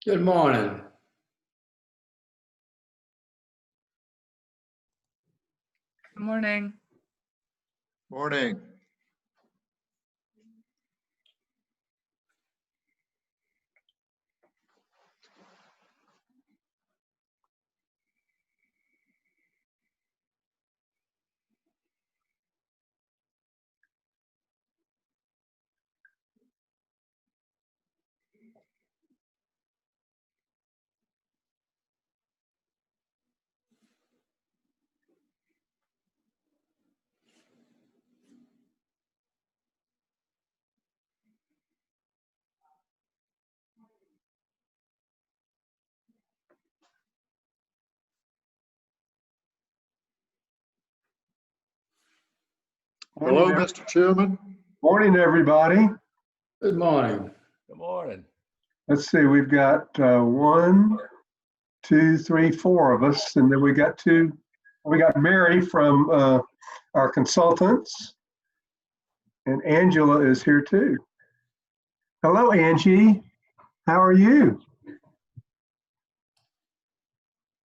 Good morning. Good morning. Morning. Hello, Mr. Chairman. Morning, everybody. Good morning. Good morning. Let's see, we've got one, two, three, four of us, and then we got Mary from our consultants, and Angela is here too. Hello, Angie. How are you?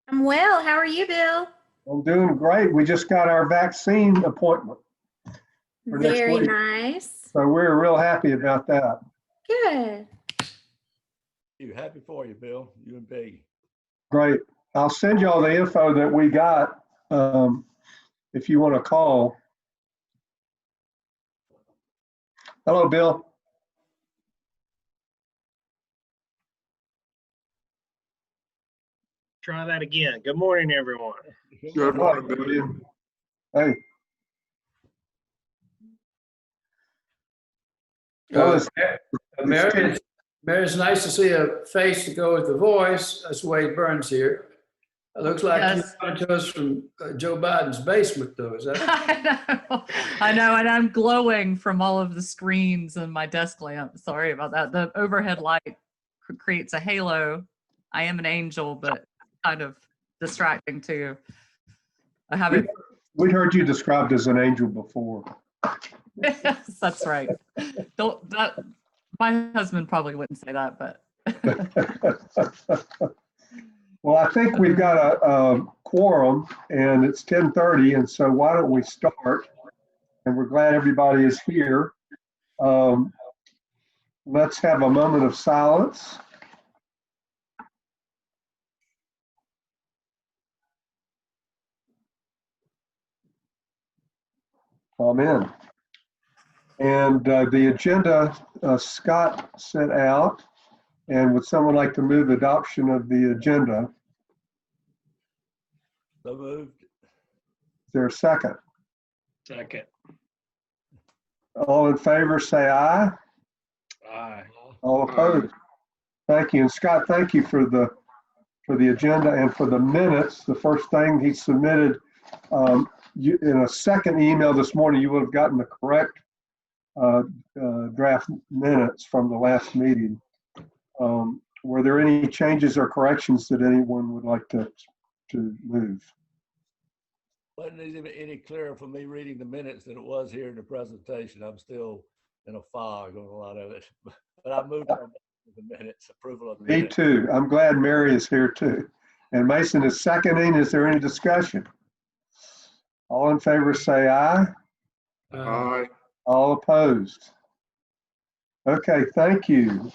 I'm well. How are you, Bill? I'm doing great. We just got our vaccine appointment, for next Very week. nice. So we're real happy about that. Good. You happy for you, Bill? You and Peggy. Great. I'll send you all the info that we got if you want to call. Hello, Bill. Try that again. Good morning, everyone. Good morning, Bill. Hey. Well, Mary, it's nice to see a face to go with the voice. That's Wade Burns here. It looks like Yes. you're coming to us from Joe Biden's basement, though. Is that? I know, and I'm glowing from all of the screens and my desk lamp. Sorry about that. The overhead light creates a halo. I am an angel, but kind of distracting too. I haven't. we'd heard you described as an angel before. Yes, that's right. Don't that. My husband probably wouldn't say that, but. Well, I think we've got a quorum and it's 10:30, and so why don't we start? And we're glad everybody is here. Let's have a moment of silence. Amen. And the agenda Scott sent out, and would someone like to move adoption of the agenda? So moved. Is there a second? Second. All in favor, say aye. Aye. All opposed? Thank you. And Scott, thank you for the agenda and for the minutes. The first thing he submitted in a second email this morning, you would have gotten the correct draft minutes from the last meeting. Were there any changes or corrections that anyone would like to move? Wasn't it any clearer for me reading the minutes than it was here in the presentation. I'm still in a fog on a lot of it, but I moved on to the minutes, approval of the Me minutes. too. I'm glad Mary is here too. And Mason is seconding. Is there any discussion? All in favor say aye. Aye. All opposed? Okay, thank you.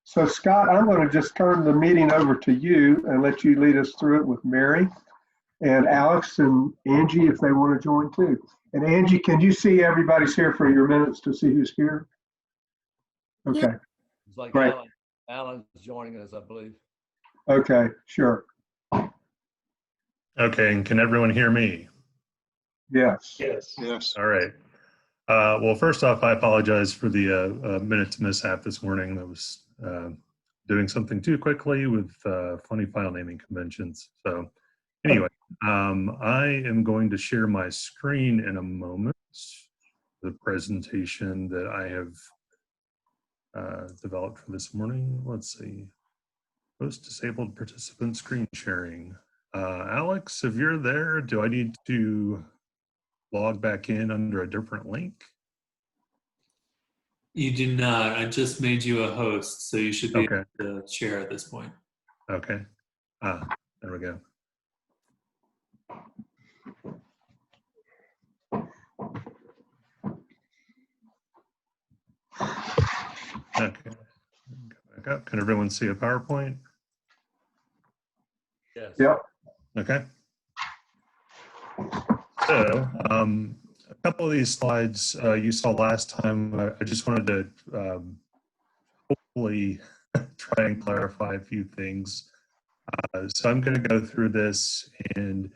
So Scott, I'm going to just turn the meeting over to you and let you lead us through it with Mary and Alex and Angie if they want to join too. And Angie, can you see everybody's here for your minutes to see who's here? Okay, It's like Great. Alan's joining us, I believe. okay, sure. Okay, and can everyone hear me? Yes. Yes. Yes. All right. Well, first off, I apologize for the minutes mishap this morning. I was doing something too quickly with funny file naming conventions. So anyway, I am going to share my screen in a moment. The presentation that I have developed for this morning. Let's see. Host disabled participant screen sharing. Alex, if you're there, do I need to log back in under a different link? You do not. I just made you a host, so you should be Okay. able to share at this point. Okay. There we go. Okay. Go back up. Can everyone see a PowerPoint? Yes. Yep. Okay. So, a couple of these slides you saw last time. I just wanted to hopefully try and clarify a few things. So I'm going to go through this, and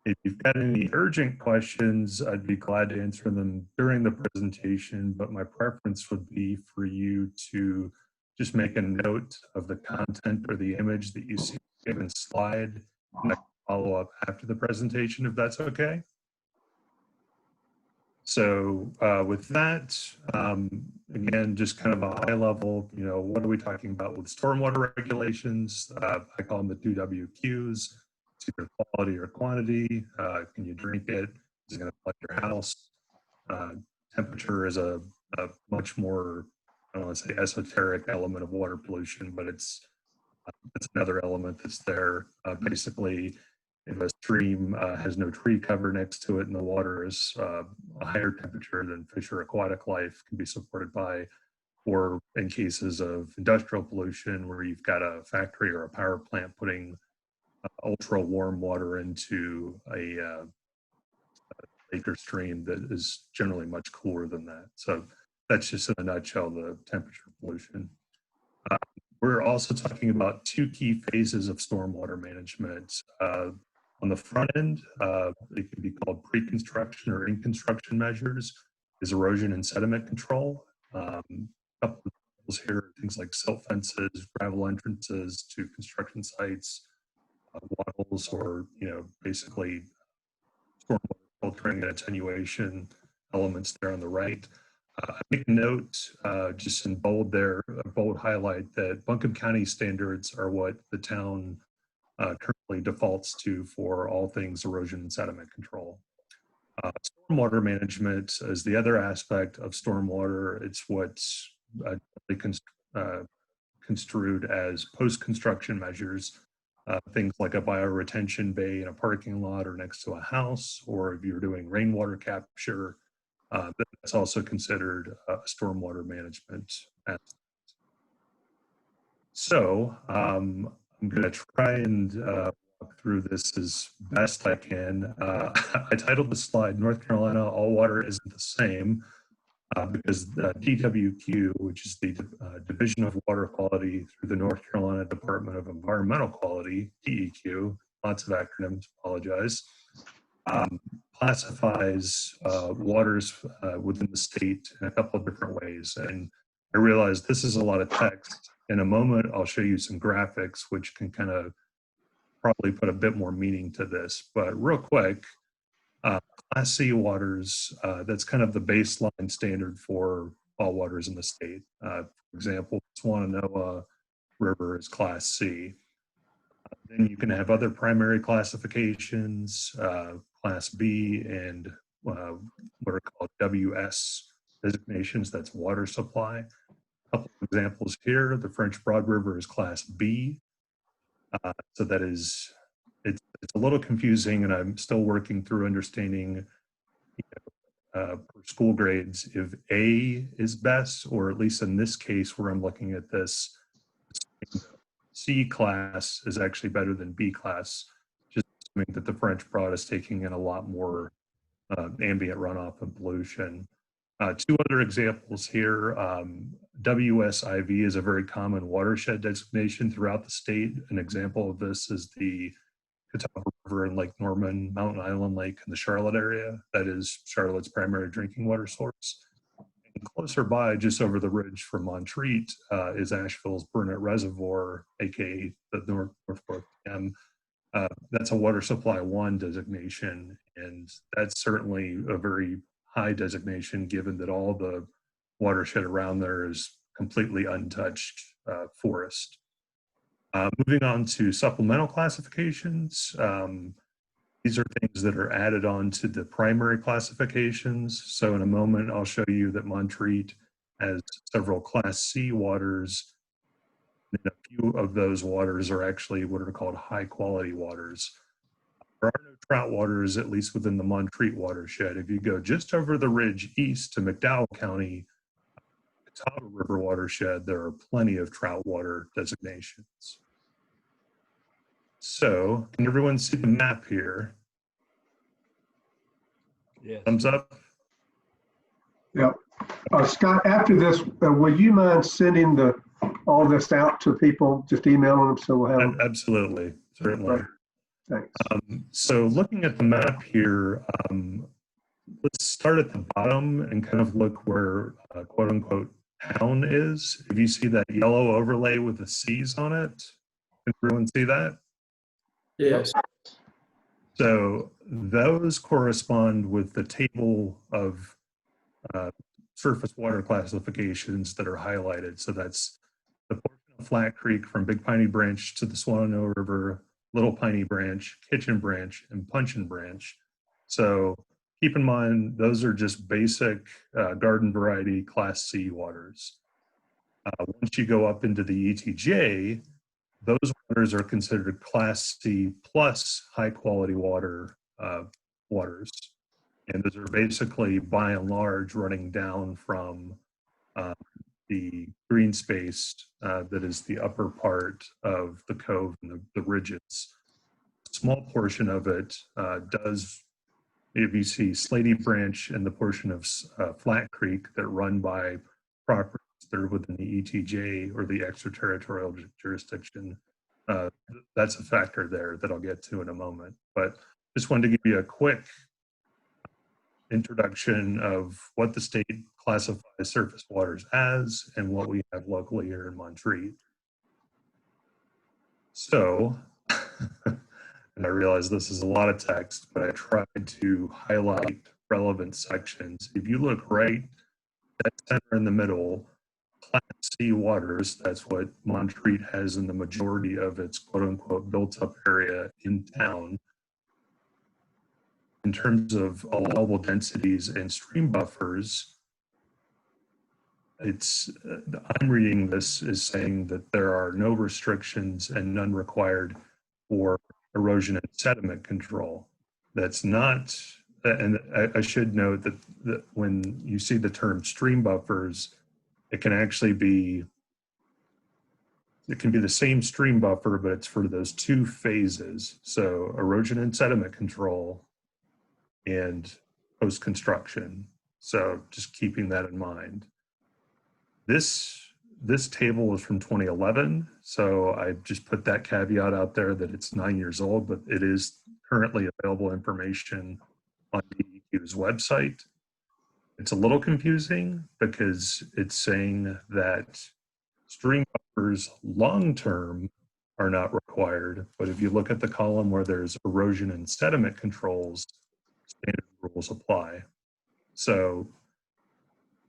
if you've got any urgent questions, I'd be glad to answer them during the presentation, but my preference would be for you to just make a note of the content or the image that you see in a given slide, and I can follow up after the presentation, if that's okay. So with that, again, just kind of a high level, what are we talking about with stormwater regulations? I call them the 2WQs. It's either quality or quantity. Can you drink it? Is it going to flood your house? Temperature is a much more, I don't want to say esoteric element of water pollution, but it's another element that's there. Basically, if a stream has no tree cover next to it and the water is a higher temperature than fish or aquatic life can be supported by, or in cases of industrial pollution where you've got a factory or a power plant putting ultra warm water into a lake or stream that is generally much cooler than that. So that's just in a nutshell the temperature pollution. We're also talking about two key phases of stormwater management. On the front end, it can be called pre-construction or in-construction measures, is erosion and sediment control. A couple of examples here, things like silt fences, gravel entrances to construction sites, wattles, or basically stormwater filtering and attenuation elements there on the right. I make note, just in bold there, a bold highlight, that Buncombe County standards are what the town currently defaults to for all things erosion and sediment control. Stormwater management is the other aspect of stormwater. It's what's construed as post-construction measures, things like a bioretention bay in a parking lot or next to a house, or if you're doing rainwater capture, that's also considered stormwater management. So I'm going to try and walk through this as best I can. I titled the slide, North Carolina, All Water Isn't the Same, because the DWQ, which is the Division of Water Quality through the North Carolina Department of Environmental Quality, DEQ, lots of acronyms, apologize, classifies waters within the state in a couple of different ways. And I realize this is a lot of text. In a moment, I'll show you some graphics, which can kind of probably put a bit more meaning to this. But real quick, Class C waters, that's kind of the baseline standard for all waters in the state. For example, Swananoa River is Class C. Then you can have other primary classifications, Class B and what are called WS designations, that's water supply. A couple of examples here, the French Broad River is Class B. So that is, it's a little confusing, and I'm still working through understanding per school grades if A is best, or at least in this case where I'm looking at this, C class is actually better than B class, just assuming that the French Broad is taking in a lot more ambient runoff and pollution. Two other examples here. WSIV is a very common watershed designation throughout the state. An example of this is the Catawba River in Lake Norman, Mountain Island Lake in the Charlotte area. That is Charlotte's primary drinking water source. And closer by, just over the ridge from Montreat, is Asheville's Burnett Reservoir, aka the North Fork Dam. That's a water supply 1 designation, and that's certainly a very high designation given that all the watershed around there is completely untouched forest. Moving on to supplemental classifications. These are things that are added on to the primary classifications. So in a moment, I'll show you that Montreat has several Class C waters. And a few of those waters are actually what are called high quality waters. There are no trout waters, at least within the Montreat watershed. If you go just over the ridge east to McDowell County, Catawba River watershed, there are plenty of trout water designations. So, can everyone see the map here? Yes. Thumbs up? Yep. Scott, after this, will you mind sending all this out to people, just emailing them so we'll have them? Absolutely, certainly. Right. Thanks. So looking at the map here, let's start at the bottom and kind of look where quote unquote town is. If you see that yellow overlay with the C's on it, can everyone see that? Yes. So those correspond with the table of surface water classifications that are highlighted. So that's the portion of Flat Creek from Big Piney Branch to the Swannanoa River, Little Piney Branch, Kitchen Branch, and Punchin Branch. So keep in mind, those are just basic garden variety Class C waters. Once you go up into the ETJ, those waters are considered Class C plus high quality waters. And those are basically, by and large, running down from the green space that is the upper part of the cove and the ridges. A small portion of it does, if you see Slady Branch and the portion of Flat Creek that run by properties that are within the ETJ or the extraterritorial jurisdiction, that's a factor there that I'll get to in a moment. But just wanted to give you a quick introduction of what the state classifies surface waters as and what we have locally here in Montreat. So, and I realize this is a lot of text, but I tried to highlight relevant sections. If you look right at center in the middle, Class C waters, that's what Montreat has in the majority of its quote unquote built up area in town. In terms of allowable densities and stream buffers, I'm reading this as saying that there are no restrictions and none required for erosion and sediment control. That's not, and I should note that when you see the term stream buffers, it can actually be, it can be the same stream buffer, but it's for those two phases. So erosion and sediment control and post-construction. So just keeping that in mind. This table is from 2011. So I just put that caveat out there that it's 9 years old, but it is currently available information on DEQ's website. It's a little confusing because it's saying that stream buffers long-term are not required, but if you look at the column where there's erosion and sediment controls, standard rules apply. So,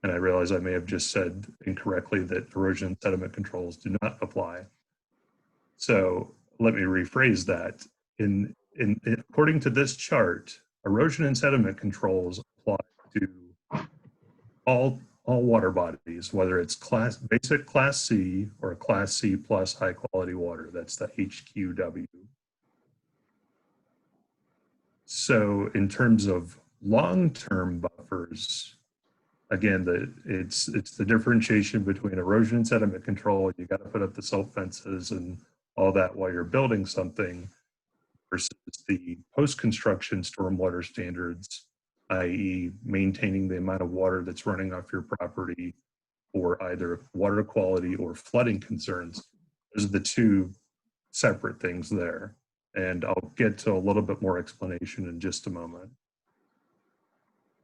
and I realize I may have just said incorrectly that erosion and sediment controls do not apply. So let me rephrase that. According to this chart, erosion and sediment controls apply to all water bodies, whether it's basic Class C or a Class C plus high quality water. That's the HQW. So in terms of long-term buffers, again, it's the differentiation between erosion and sediment control. You got to put up the silt fences and all that while you're building something, versus the post-construction stormwater standards, i.e. maintaining the amount of water that's running off your property for either water quality or flooding concerns. Those are the two separate things there. And I'll get to a little bit more explanation in just a moment.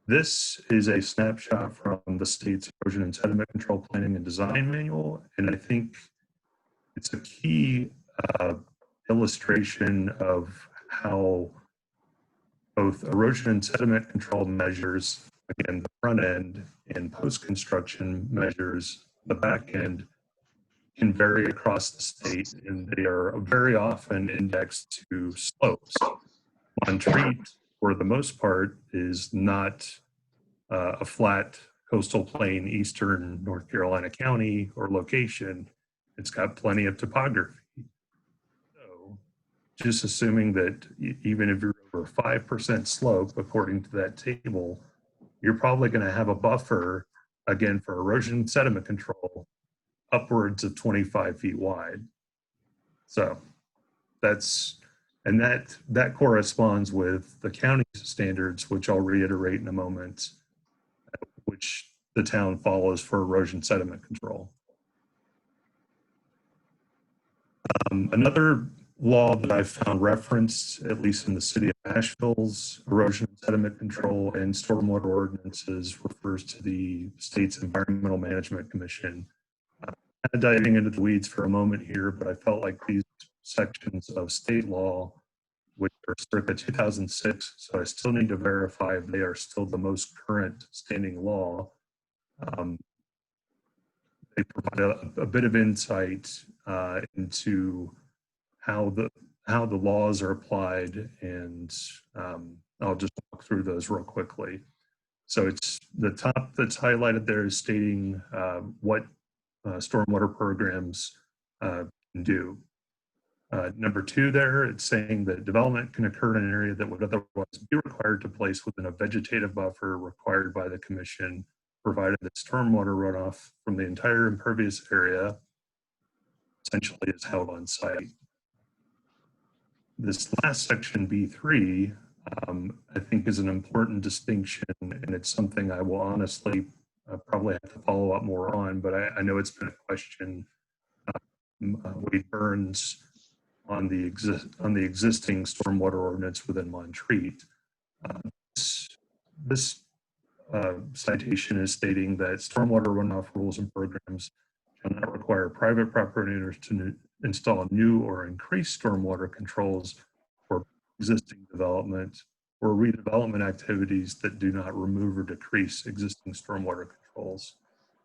This is a snapshot from the state's erosion and sediment control planning and design manual. And I think it's a key illustration of how both erosion and sediment control measures, again, the front end, and post-construction measures, the back end, can vary across the state, and they are very often indexed to slopes. Montreat, for the most part, is not a flat coastal plain, eastern North Carolina county or location. It's got plenty of topography. So just assuming that even if you're over 5% slope, according to that table, you're probably going to have a buffer, again, for erosion sediment control, upwards of 25 feet wide. So that's, and that corresponds with the county's standards, which I'll reiterate in a moment, which the town follows for erosion sediment control. Another law that I've found referenced, at least in the city of Asheville's erosion sediment control and stormwater ordinances, refers to the state's Environmental Management Commission. Kind of diving into the weeds for a moment here, but I felt like these sections of state law, which are circa 2006, so I still need to verify if they are still the most current standing law. They provide a bit of insight into how the laws are applied, and I'll just walk through those real quickly. So it's the top that's highlighted there is stating what stormwater programs can do. Number 2 there, it's saying that development can occur in an area that would otherwise be required to place within a vegetative buffer required by the commission, provided that stormwater runoff from the entire impervious area essentially is held on site. This last section, B3, I think is an important distinction, and it's something I will honestly probably have to follow up more on, but I know it's been a question. Wade Burns on the existing stormwater ordinance within Montreat. This citation is stating that stormwater runoff rules and programs shall not require private property owners to install new or increase stormwater controls for existing development or redevelopment activities that do not remove or decrease existing stormwater controls.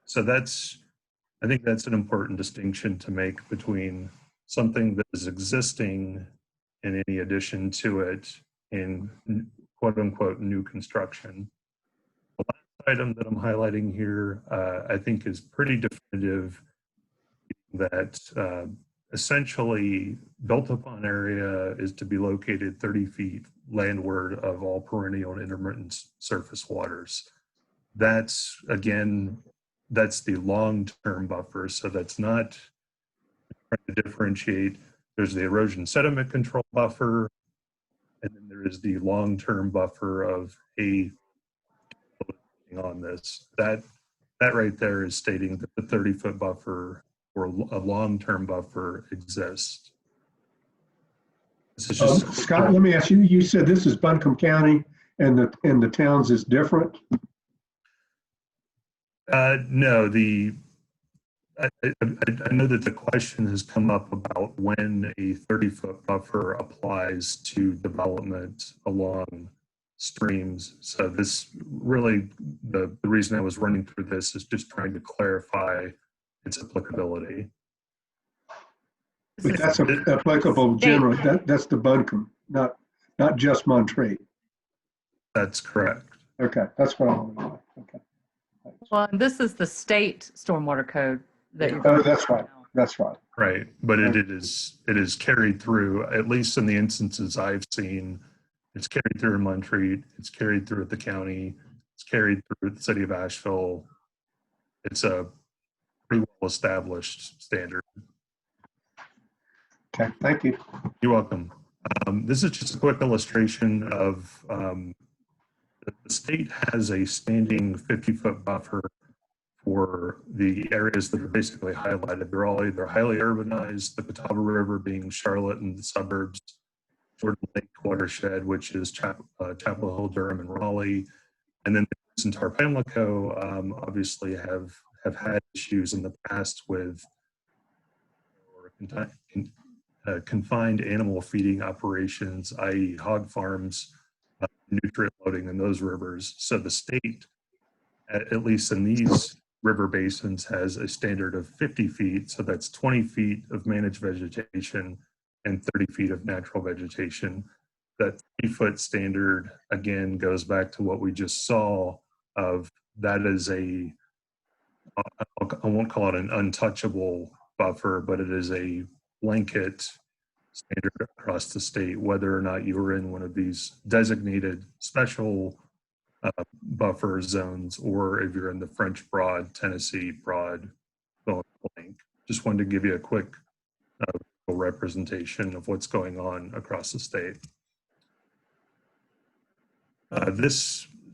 So I think that's an important distinction to make between something that is existing and any addition to it in quote unquote new construction. The last item that I'm highlighting here, I think is pretty definitive, that essentially built upon area is to be located 30 feet landward of all perennial and intermittent surface waters. That's, again, that's the long-term buffer. So that's not trying to differentiate. There's the erosion sediment control buffer, and then there is the long-term buffer of on this. That right there is stating that the 30-foot buffer or a long-term buffer exists. This is just Scott, let me ask you, you said this is Buncombe County and the towns is different? no, I know that the question has come up about when a 30-foot buffer applies to development along streams. So this really, the reason I was running through this is just trying to clarify its applicability. But that's applicable generally. That's the Buncombe, not just Montreat. That's correct. Okay, that's what I want to know. Okay. Well, and this is the state stormwater code that you're. Oh, that's right. That's right. Right, but it is carried through, at least in the instances I've seen. It's carried through in Montreat. It's carried through at the county. It's carried through at the city of Asheville. It's a pretty well established standard. Okay, thank you. You're welcome. This is just a quick illustration of the state has a standing 50-foot buffer for the areas that are basically highlighted. They're all either highly urbanized, the Catawba River being Charlotte and the suburbs, Jordan Lake watershed, which is Chapel Hill, Durham, and Raleigh. And then the entire Pamlico obviously have had issues in the past with confined animal feeding operations, i.e. hog farms, nutrient loading in those rivers. So the state, at least in these river basins, has a standard of 50 feet. So that's 20 feet of managed vegetation and 30 feet of natural vegetation. That 30-foot standard, again, goes back to what we just saw of that is I won't call it an untouchable buffer, but it is a blanket standard across the state, whether or not you are in one of these designated special buffer zones, or if you're in the French Broad, Tennessee Broad, fill in the blank. Just wanted to give you a quick representation of what's going on across the state.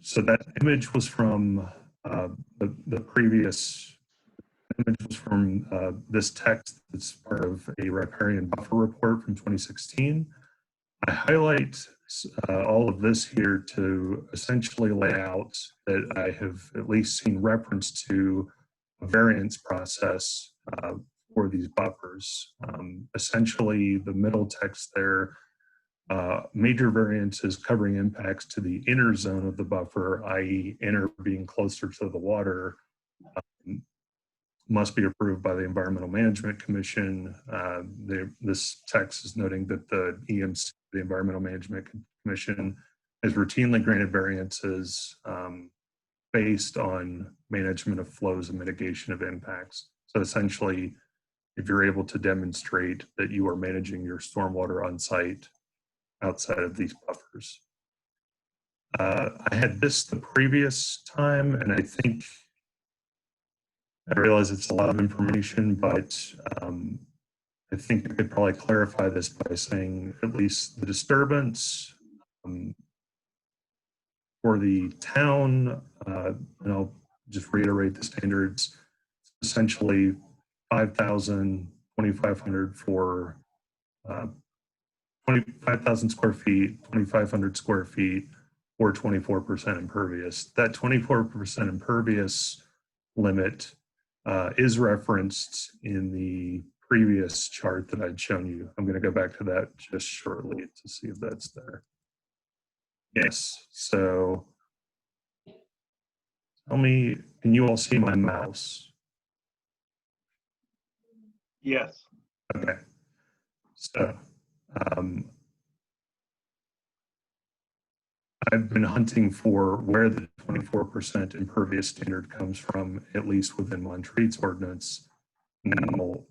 So that image was from the previous image was from this text that's part of a riparian buffer report from 2016. I highlight all of this here to essentially lay out that I have at least seen reference to a variance process for these buffers. Essentially, the middle text there, major variances covering impacts to the inner zone of the buffer, i.e. inner being closer to the water, must be approved by the Environmental Management Commission. This text is noting that the EMC, the Environmental Management Commission, has routinely granted variances based on management of flows and mitigation of impacts. So essentially, if you're able to demonstrate that you are managing your stormwater on site outside of these buffers. I had this the previous time, and I think I realize it's a lot of information, but I think I could probably clarify this by saying at least the disturbance for the town, and I'll just reiterate the standards, essentially 5,000, 2,500 for 25,000 square feet, 2,500 square feet, or 24% impervious. That 24% impervious limit is referenced in the previous chart that I'd shown you. I'm going to go back to that just shortly to see if that's there. Yes, so tell me, can you all see my mouse? Yes. Okay, so I've been hunting for where the 24% impervious standard comes from, at least within Montreat's ordinance. Now,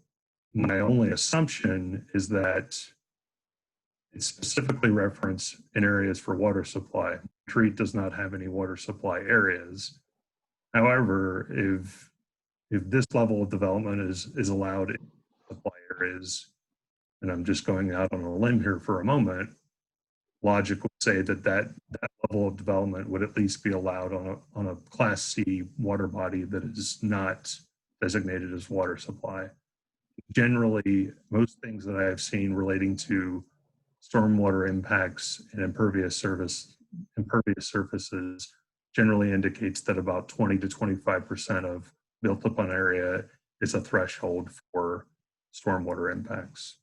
my only assumption is that it's specifically referenced in areas for water supply. Montreat does not have any water supply areas. However, if this level of development is allowed in supply areas, and I'm just going out on a limb here for a moment, logic would say that level of development would at least be allowed on a Class C water body that is not designated as water supply. Generally, most things that I have seen relating to stormwater impacts and impervious surfaces generally indicates that about 20 to 25% of built upon area is a threshold for stormwater impacts.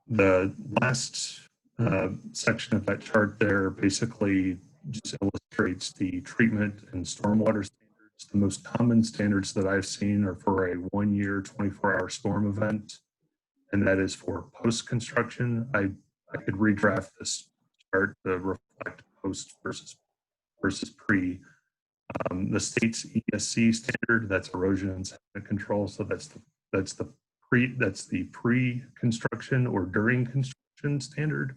The last section of that chart there basically just illustrates the treatment and stormwater standards. The most common standards that I've seen are for a 1-year, 24-hour storm event, and that is for post-construction. I could redraft this chart to reflect post versus pre. The state's ESC standard, that's erosion and sediment control. So that's the pre-construction or during construction standard.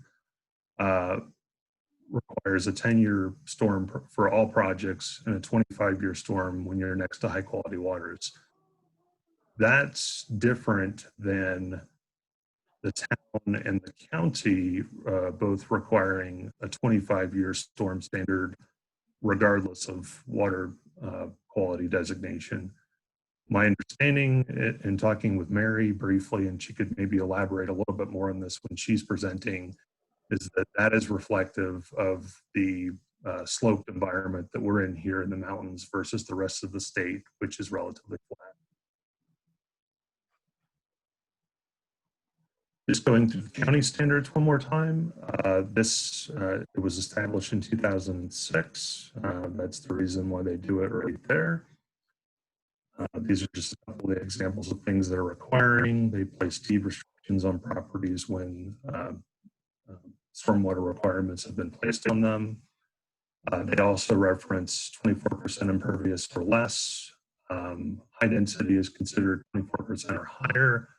Requires a 10-year storm for all projects and a 25-year storm when you're next to high quality waters. That's different than the town and the county both requiring a 25-year storm standard regardless of water quality designation. My understanding in talking with Mary briefly, and she could maybe elaborate a little bit more on this when she's presenting, is that is reflective of the sloped environment that we're in here in the mountains versus the rest of the state, which is relatively flat. Just going through the county standards one more time. It was established in 2006. That's the reason why they do it right there. These are just a couple of examples of things they're requiring. They place deed restrictions on properties when stormwater requirements have been placed on them. They also reference 24% impervious or less. High density is considered 24% or higher.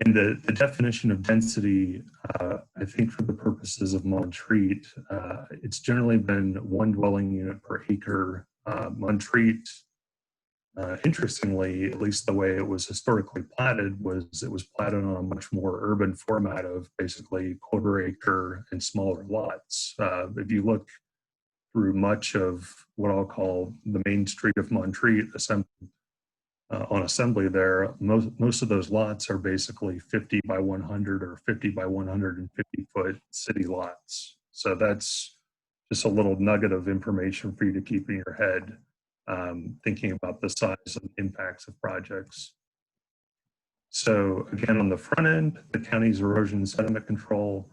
And the definition of density, I think for the purposes of Montreat, it's generally been 1 dwelling unit per acre. Montreat, interestingly, at least the way it was historically platted, was it was platted on a much more urban format of basically quarter acre and smaller lots. If you look through much of what I'll call the main street of Montreat, on Assembly there, most of those lots are basically 50 by 100 or 50 by 150 foot city lots. So that's just a little nugget of information for you to keep in your head, thinking about the size and impacts of projects. So again, on the front end, the county's erosion and sediment control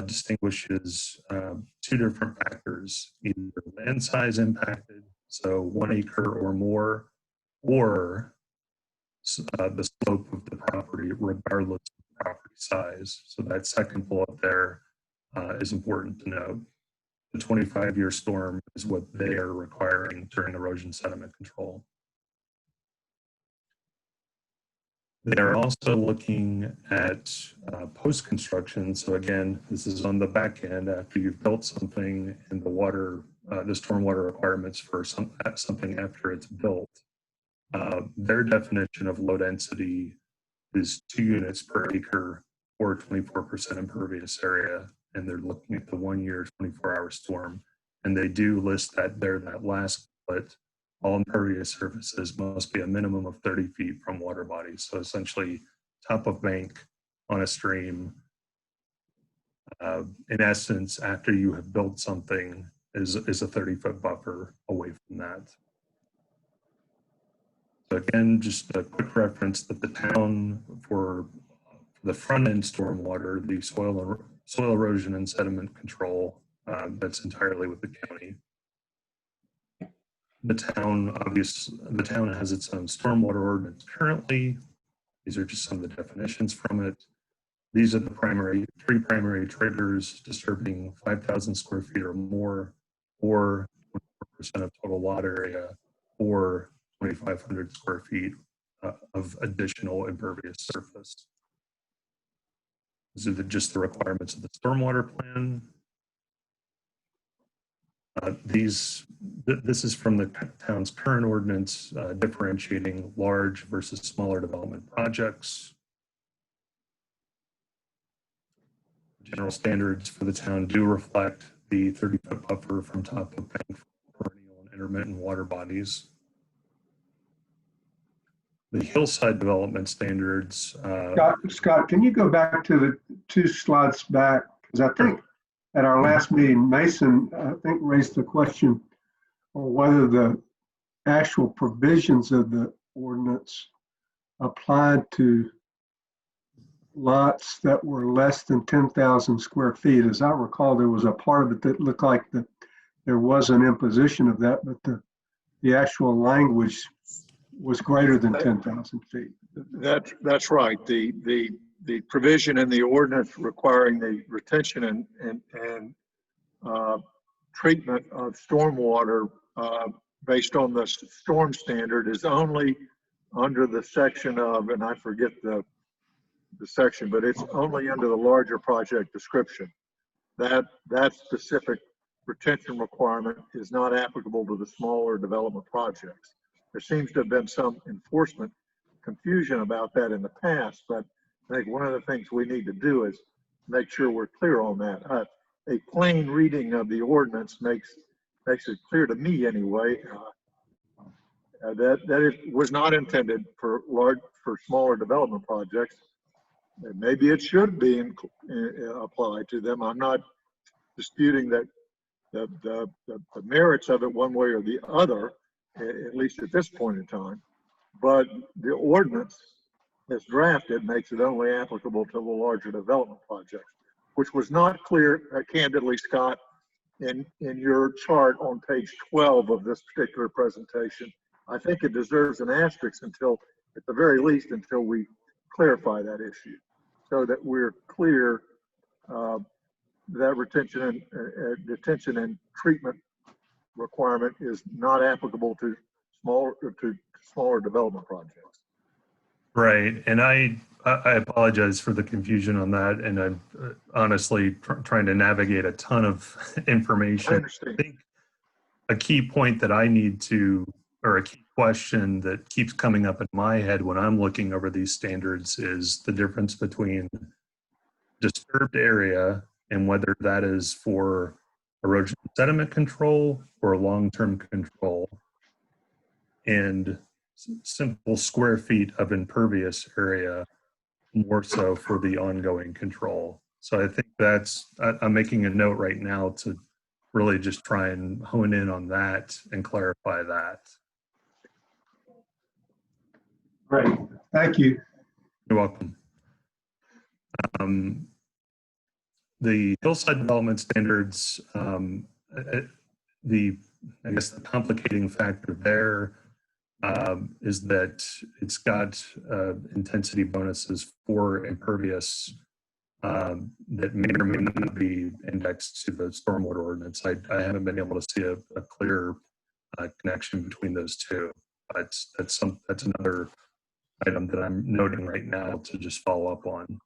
distinguishes 2 different factors: either land size impacted, so 1 acre or more, or the slope of the property regardless of the property size. So that second bullet there is important to note. The 25-year storm is what they are requiring during erosion sediment control. They are also looking at post-construction. So again, this is on the back end after you've built something and the stormwater requirements for something after it's built. Their definition of low density is 2 units per acre or 24% impervious area. And they're looking at the 1 year, 24-hour storm. And they do list that there, that last bullet. All impervious surfaces must be a minimum of 30 feet from water bodies. So essentially, top of bank on a stream. In essence, after you have built something, is a 30-foot buffer away from that. So again, just a quick reference that the town, for the front end stormwater, the soil erosion and sediment control, that's entirely with the county. The town has its own stormwater ordinance currently. These are just some of the definitions from it. These are the 3 primary triggers: disturbing 5,000 square feet or more, or 24% of total lot area, or 2,500 square feet of additional impervious surface. These are just the requirements of the stormwater plan. This is from the town's current ordinance, differentiating large versus smaller development projects. General standards for the town do reflect the 30-foot buffer from top of bank for perennial and intermittent water bodies. The hillside development standards. Scott, can you go back to the 2 slides back? Because I think at our last meeting, Mason, I think, raised the question on whether the actual provisions of the ordinance applied to lots that were less than 10,000 square feet. As I recall, there was a part of it that looked like there was an imposition of that, but the actual language was greater than 10,000 feet. That's right. The provision in the ordinance requiring the retention and treatment of stormwater based on the storm standard is only under the section of, and I forget the section, but it's only under the larger project description. That specific retention requirement is not applicable to the smaller development projects. There seems to have been some enforcement confusion about that in the past, but I think one of the things we need to do is make sure we're clear on that. A plain reading of the ordinance makes it clear to me anyway that it was not intended for smaller development projects. And maybe it should be applied to them. I'm not disputing that the merits of it one way or the other, at least at this point in time. But the ordinance as drafted makes it only applicable to the larger development projects, which was not clear, candidly, Scott, in your chart on page 12 of this particular presentation. I think it deserves an asterisk until, at the very least, until we clarify that issue, so that we're clear that detention and treatment requirement is not applicable to smaller development projects. Right. And I apologize for the confusion on that. And I'm honestly trying to navigate a ton of information. I understand. I think a key point that I need to, or a key question that keeps coming up in my head when I'm looking over these standards is the difference between disturbed area and whether that is for erosion and sediment control or long-term control, and simple square feet of impervious area more so for the ongoing control. So I think I'm making a note right now to really just try and hone in on that and clarify that. Great, thank you. You're welcome. The hillside development standards, I guess the complicating factor there is that it's got intensity bonuses for impervious that may or may not be indexed to the stormwater ordinance. I haven't been able to see a clear connection between those two, but that's another item that I'm noting right now to just follow up on.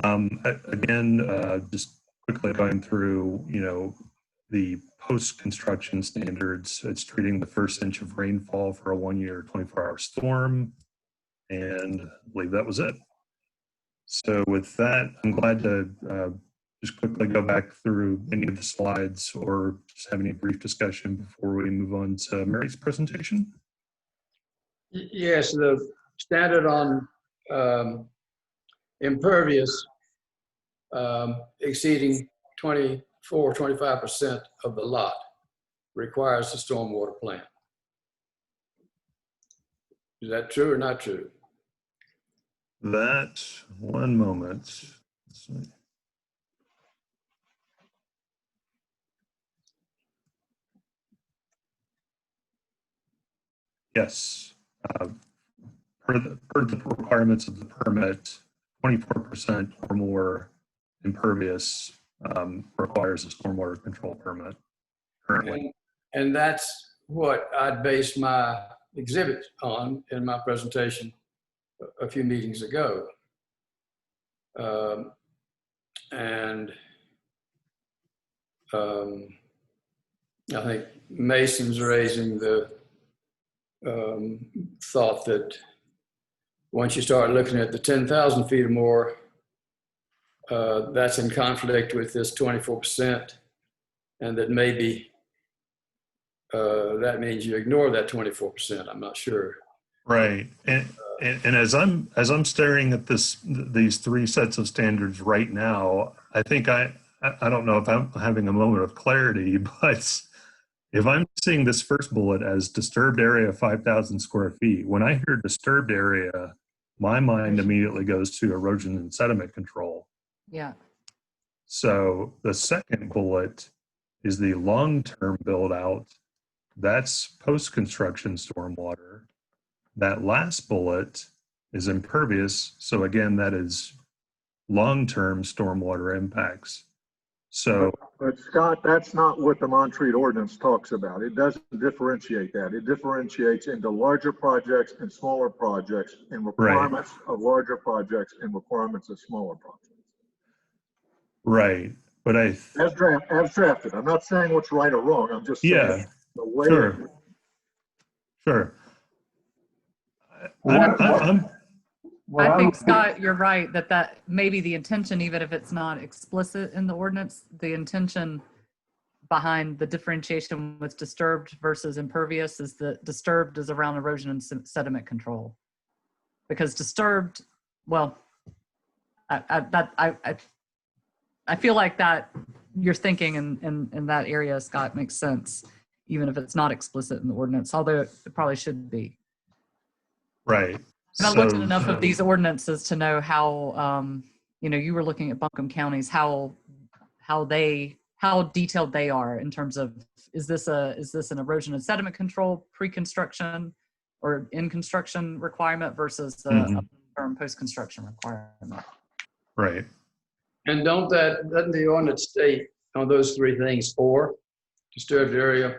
Again, just quickly going through, the post-construction standards. It's treating the first inch of rainfall for a 1-year, 24-hour storm, and I believe that was it. So with that, I'm glad to just quickly go back through any of the slides or just have any brief discussion before we move on to Mary's presentation. Yes, the standard on impervious exceeding 25% of the lot requires a stormwater plan. Is that true or not true? That, one moment. Let's see. Yes. Per the requirements of the permit, 24% or more impervious requires a stormwater control permit currently. And that's what I'd based my exhibit on in my presentation a few meetings ago. I think Mason's raising the thought that once you start looking at the 10,000 feet or more, that's in conflict with this 24%, and that maybe that means you ignore that 24%. I'm not sure. Right, and as I'm staring at these three sets of standards right now, I think I don't know if I'm having a moment of clarity, but if I'm seeing this first bullet as disturbed area 5,000 square feet, when I hear disturbed area, my mind immediately goes to erosion and sediment control. Yeah. So the second bullet is the long-term build out. That's post-construction stormwater. That last bullet is impervious. So again, that is long-term stormwater impacts. So, but Scott, that's not what the Montreat ordinance talks about. It doesn't differentiate that. It differentiates into larger projects and smaller projects, and requirements of larger projects and requirements of smaller projects. Right, but as drafted. I'm not saying what's right or wrong. I'm just saying the way. Sure. Sure. I think, Scott, you're right that maybe the intention, even if it's not explicit in the ordinance, the intention behind the differentiation with disturbed versus impervious is that disturbed is around erosion and sediment control. Because disturbed, well, I feel like that you're thinking in that area, Scott, makes sense, even if it's not explicit in the ordinance, although it probably should be. Right. And I've looked at enough of these ordinances to know how, you were looking at Buncombe counties, how detailed they are in terms of, is this an erosion and sediment control pre-construction or in construction requirement versus a term post-construction requirement. Right. And doesn't the ordinance state on those three things, or disturbed area,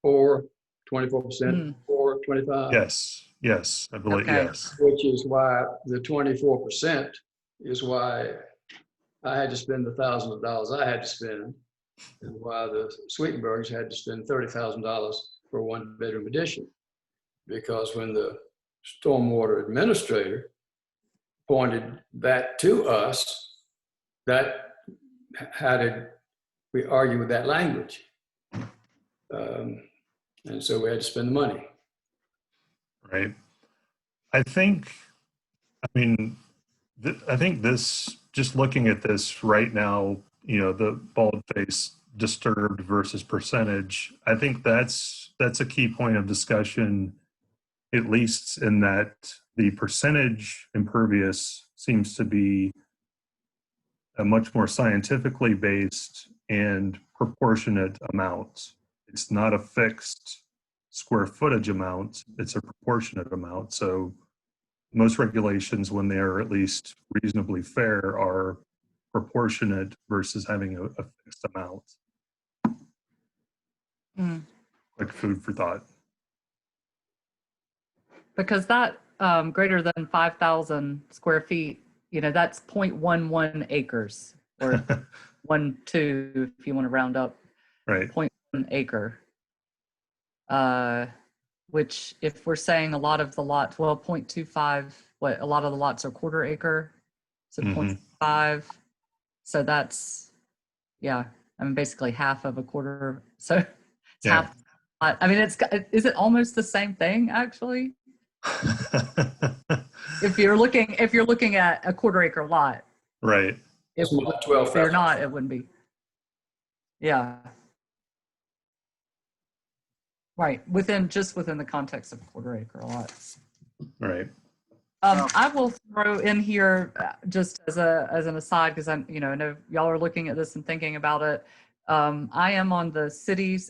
or 24%, or 25? Yes. Yes. I believe, Okay. yes. Which is why the 24% is why I had to spend the thousands of dollars I had to spend, and why the Sweetenbergs had to spend $30,000 for a one-bedroom addition. Because when the stormwater administrator pointed that to us, how did we argue with that language? And so we had to spend the money. Right. I think, I mean, I think this, just looking at this right now, you know, the bald face disturbed versus percentage, I think that's a key point of discussion, at least in that the percentage impervious seems to be a much more scientifically based and proportionate amount. It's not a fixed square footage amount, it's a proportionate amount. So most regulations, when they are at least reasonably fair, are proportionate versus having a fixed amount. Like food for thought. Because that greater than 5,000 square feet, you know, that's 0.11 acres or 1.2 if you want to round up. Right. 0.1 acre. Which if we're saying a lot of the lots, well, 0.25, a lot of the lots are quarter acre, so 0.5. So that's, yeah, I mean, basically half of a quarter. So it's half. I mean, is it almost the same thing actually? If you're looking at a quarter acre lot. Right. If you're not, it wouldn't be. Yeah. Right, just within the context of quarter acre lots. Right. I will throw in here just as an aside, because I know y'all are looking at this and thinking about it. I am on the City of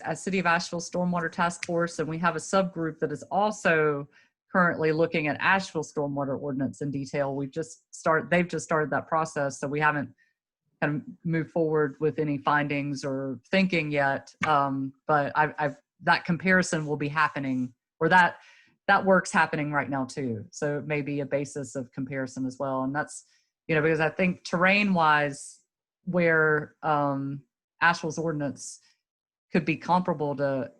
Asheville Stormwater Task Force, and we have a subgroup that is also currently looking at Asheville Stormwater Ordinance in detail. They've just started that process, so we haven't kind of moved forward with any findings or thinking yet. But that comparison will be happening, or that work's happening right now too. So it may be a basis of comparison as well. And that's, because I think terrain wise, where Asheville's ordinance could be comparable to,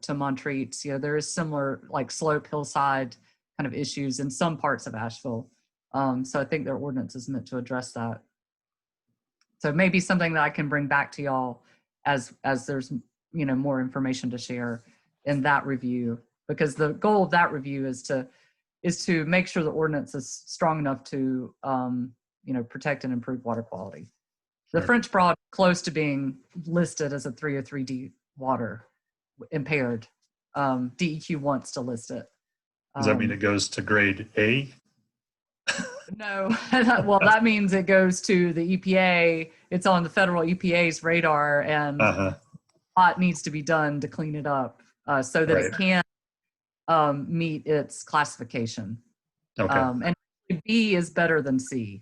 to Montreat's, there is similar like slope, hillside kind of issues in some parts of Asheville. So I think their ordinance is meant to address that. So maybe something that I can bring back to y'all as there's, more information to share in that review, because the goal of that review is to make sure the ordinance is strong enough to, protect and improve water quality. The French Broad close to being listed as a 303D water impaired. DEQ wants to list it. Does that mean it goes to grade A? No, well, that means it goes to the EPA. It's on the federal EPA's radar, and a lot needs to be done to clean it up so that it can meet its classification. Okay. And B is better than C.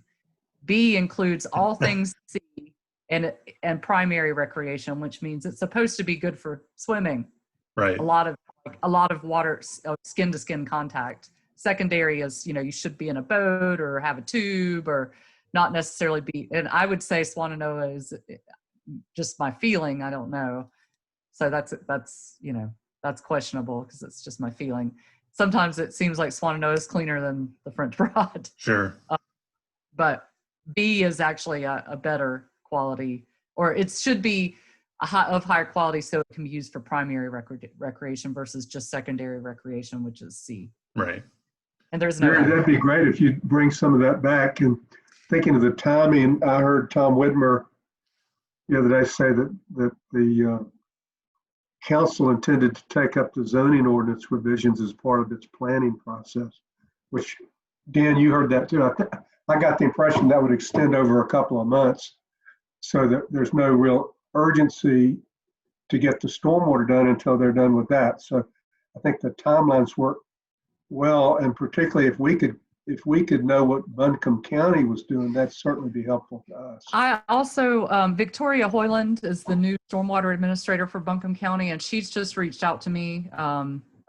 B includes all things C and primary recreation, which means it's supposed to be good for swimming. Right. A lot of water, skin to skin contact. Secondary is, you should be in a boat or have a tube or not necessarily be. And I would say Swannanoa is just my feeling. I don't know. So that's questionable because it's just my feeling. Sometimes it seems like Swannanoa is cleaner than the French Broad. Sure. But B is actually a better quality, or it should be of higher quality so it can be used for primary recreation versus just secondary recreation, which is C. Right. And there's no. Mary, that'd be great if you bring some of that back. And thinking of the timing, I heard Tom Widmer the other day say that the council intended to take up the zoning ordinance revisions as part of its planning process, which, Dan, you heard that too. I got the impression that would extend over a couple of months, so that there's no real urgency to get the stormwater done until they're done with that. So I think the timelines work well, and particularly if we could if we could know what Buncombe County was doing, that'd certainly be helpful to us. I also, Victoria Hoyland is the new stormwater administrator for Buncombe County, and she's just reached out to me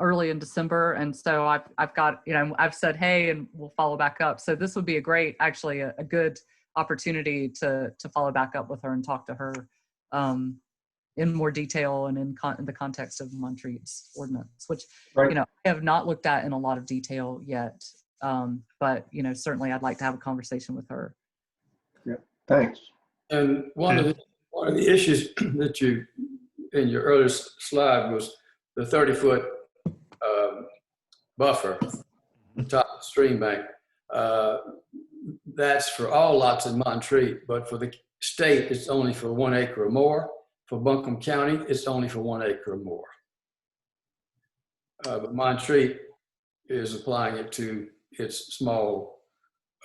early in December. And so I've got, I've said, hey, and we'll follow back up. So this would be actually a good opportunity to follow back up with her and talk to her in more detail and in the context of Montreat's ordinance, which, Right. I have not looked at in a lot of detail yet. But, certainly I'd like to have a conversation with her. Thanks. And one of the issues that you, in your earlier slide, was the 30-foot buffer, top of the stream bank. That's for all lots in Montreat, but for the state, it's only for 1 acre or more. For Buncombe County, it's only for 1 acre or more. But Montreat is applying it to its small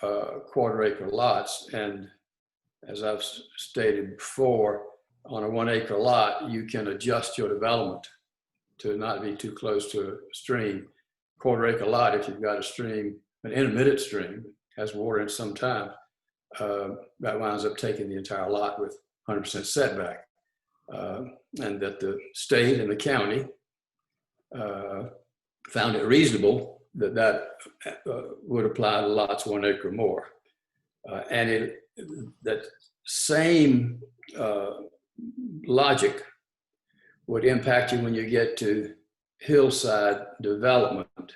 quarter-acre lots. And as I've stated before, on a 1 acre lot, you can adjust your development to not be too close to a stream. Quarter-acre lot, if you've got a stream, an intermittent stream, has water in it sometimes, that winds up taking the entire lot with 100% setback. And that the state and the county found it reasonable that would apply to lots 1 acre or more. And that same logic would impact you when you get to hillside development,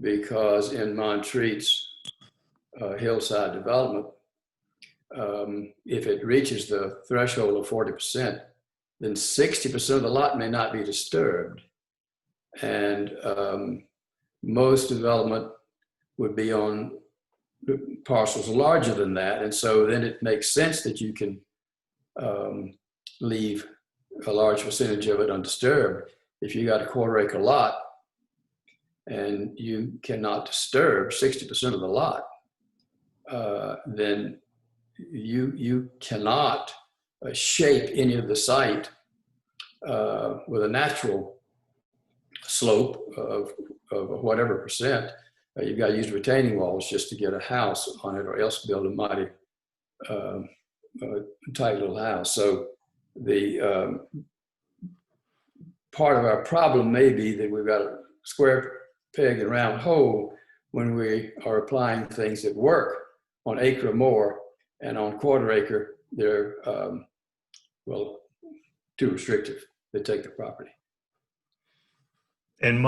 because in Montreat's hillside development, if it reaches the threshold of 40%, then 60% of the lot may not be disturbed. And most development would be on parcels larger than that. And so then it makes sense that you can leave a large percentage of it undisturbed. If you got a quarter-acre lot and you cannot disturb 60% of the lot, then you cannot shape any of the site with a natural slope of whatever percent. You've got to use retaining walls just to get a house on it, or else build a mighty tight little house. So the part of our problem may be that we've got a square peg and round hole when we are applying things that work on acre or more, and on quarter acre, they're, too restrictive. They take the property. And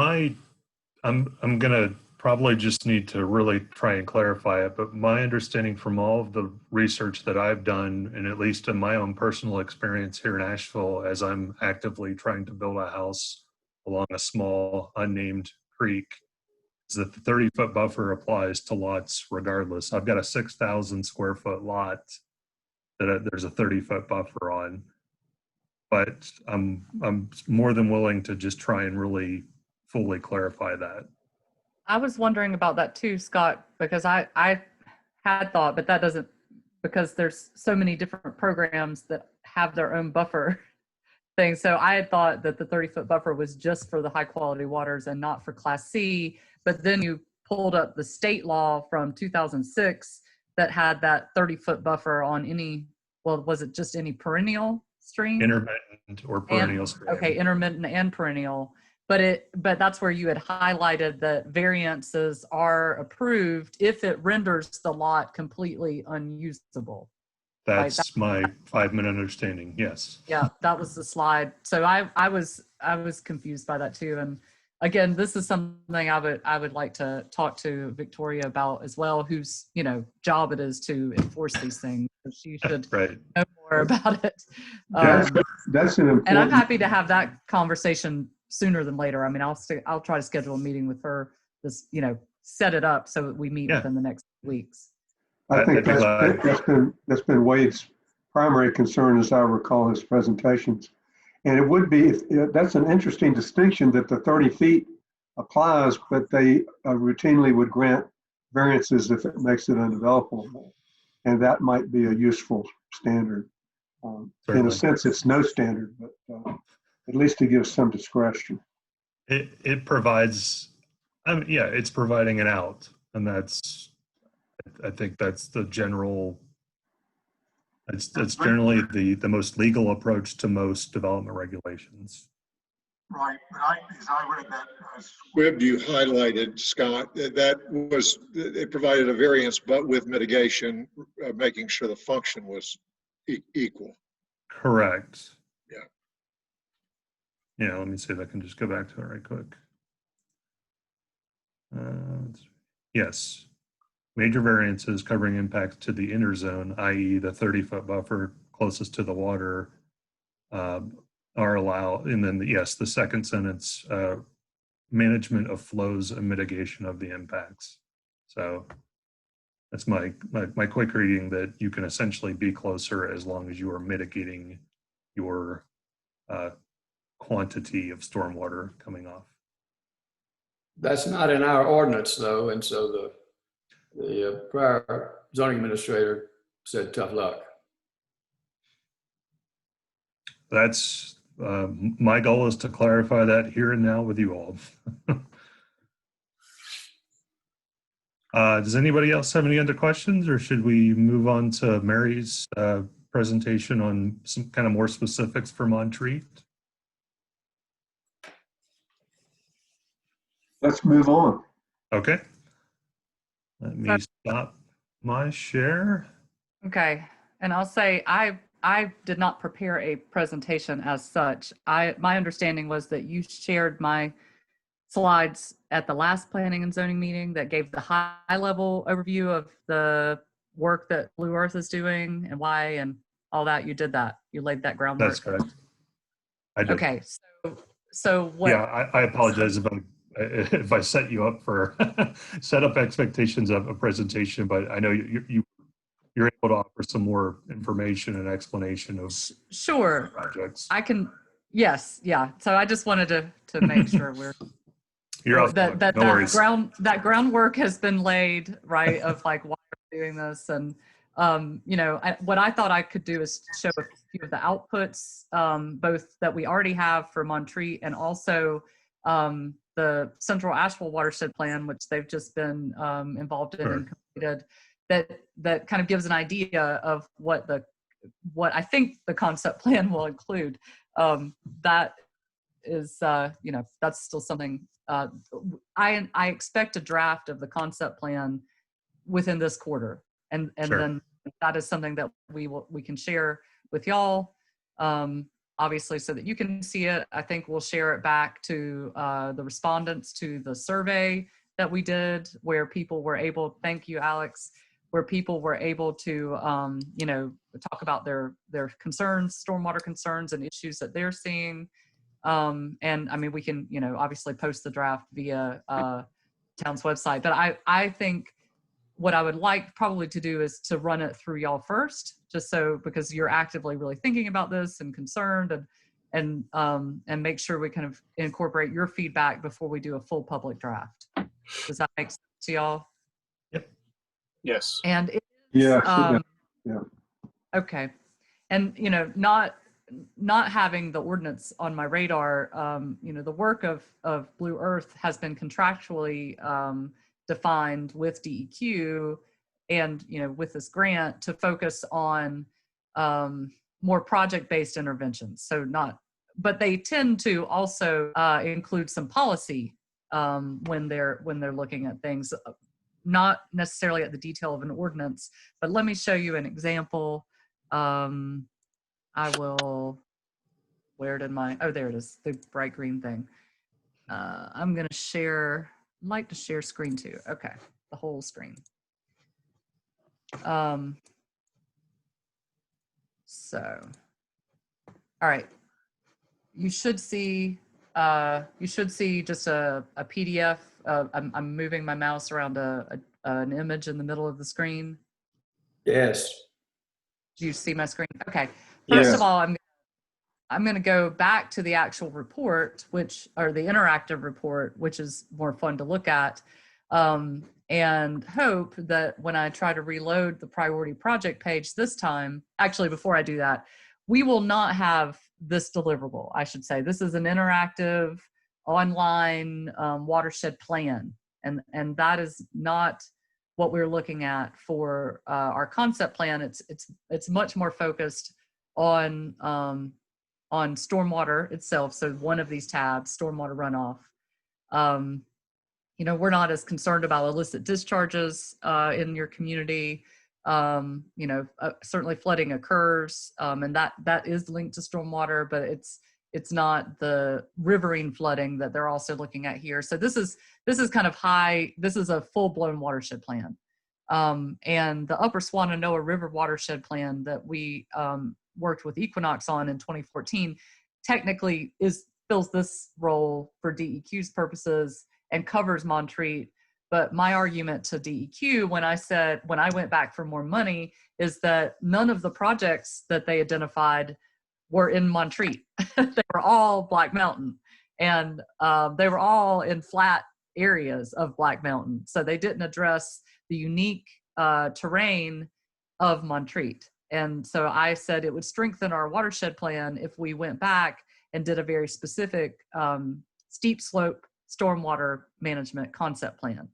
I'm gonna probably just need to really try and clarify it, but my understanding from all of the research that I've done, and at least in my own personal experience here in Asheville, as I'm actively trying to build a house along a small unnamed creek, is that the 30-foot buffer applies to lots regardless. I've got a 6,000 square foot lot that there's a 30-foot buffer on, but I'm more than willing to just try and really fully clarify that. I was wondering about that too, Scott, because I had thought, but that doesn't, because there's so many different programs that have their own buffer thing. So I had thought that the 30-foot buffer was just for the high quality waters and not for Class C. But then you pulled up the state law from 2006 that had that 30-foot buffer on any, well, was it just any perennial stream? Intermittent or perennial stream. Okay, intermittent and perennial. But that's where you had highlighted that variances are approved if it renders the lot completely unusable. That's my 5-minute understanding. Yes. Yeah, that was the slide. So I was confused by that too. And again, this is something I would like to talk to Victoria about as well, whose job it is to enforce these things. So she should Right. know more about it. That's an important. And I'm happy to have that conversation sooner than later. I mean, I'll try to schedule a meeting with her. Set it up so that we meet within the next weeks. I think I'd be that's been Wade's primary concern, as I recall his presentations. And it would be, that's an interesting distinction that the 30 feet applies, but they routinely would grant variances if it makes it undevelopable. And that might be a useful standard. In a sense, it's no standard, but at least it gives some discretion. It provides, it's providing an out. And that's, I think that's the general, it's generally the most legal approach to most development regulations. Right, but as I read that squib you highlighted, Scott, that was, it provided a variance, but with mitigation, making sure the function was equal. Correct. Yeah. Yeah, let me see if I can just go back to it right quick. Yes. Major variances covering impacts to the inner zone, i.e. the 30-foot buffer closest to the water, are allowed. And then, yes, the second sentence, management of flows and mitigation of the impacts. So that's my quick reading, that you can essentially be closer as long as you are mitigating your quantity of stormwater coming off. That's not in our ordinance though, and so the prior zoning administrator said, tough luck. That's my goal is to clarify that here and now with you all. Does anybody else have any other questions, or should we move on to Mary's presentation on some kind of more specifics for Montreat? Let's move on. Okay. Let me stop my share. Okay, and I'll say I did not prepare a presentation as such. My understanding was that you shared my slides at the last planning and zoning meeting that gave the high level overview of the work that Blue Earth is doing and why and all that. You did that. You laid that groundwork. That's correct. I did. Okay, so what? Yeah, I apologize if I set you up for set up expectations of a presentation, but I know you're able to offer some more information and explanation of Sure projects. I can. Yes, yeah. So I just wanted to make sure we're You're off that no worries. that groundwork has been laid, right? Of like why we're doing this, and you know, what I thought I could do is show a few of the outputs, both that we already have for Montreat and also the Central Asheville Watershed Plan, which they've just been involved in and completed. That kind of gives an idea of what I think the concept plan will include. That is, you know, that's still something. I expect a draft of the concept plan within this quarter, and Sure. Then that is something that we can share with y'all, obviously, so that you can see it. I think we'll share it back to the respondents to the survey that we did, where people were able. Thank you, Alex. Where people were able to, you know, talk about their concerns, stormwater concerns, and issues that they're seeing. And I mean, we can, you know, obviously post the draft via town's website. But I think what I would like probably to do is to run it through y'all first, just so, because you're actively really thinking about this and concerned, and make sure we kind of incorporate your feedback before we do a full public draft. Does that make sense to y'all? Yes. And it, Yeah. okay. And, you know, not having the ordinance on my radar, you know, the work of Blue Earth has been contractually defined with DEQ and, you know, with this grant to focus on more project-based interventions. So but they tend to also include some policy when they're looking at things, not necessarily at the detail of an ordinance. But let me show you an example. I will, where did oh, there it is, the bright green thing. I'm gonna share, like to share screen too. Okay, the whole screen. So, all right, you should see just a PDF. I'm moving my mouse around an image in the middle of the screen. Yes. Do you see my screen? Okay. First Yes. of all, I'm going to go back to the actual report, or the interactive report, which is more fun to look at, and hope that when I try to reload the priority project page this time, actually, before I do that, we will not have this deliverable, I should say. This is an interactive online watershed plan. And that is not what we're looking at for our concept plan. It's much more focused on stormwater itself. So one of these tabs, stormwater runoff. You know, we're not as concerned about illicit discharges in your community. You know, certainly flooding occurs, and that is linked to stormwater, but it's not the riverine flooding that they're also looking at here. So this is kind of high. This is a full-blown watershed plan, and the Upper Swannanoa River watershed plan that we worked with Equinox on in 2014 technically fills this role for DEQ's purposes and covers Montreat. But my argument to DEQ when I went back for more money is that none of the projects that they identified were in Montreat. They were all Black Mountain, and they were all in flat areas of Black Mountain. So they didn't address the unique terrain of Montreat. And so I said it would strengthen our watershed plan if we went back and did a very specific steep slope stormwater management concept plan.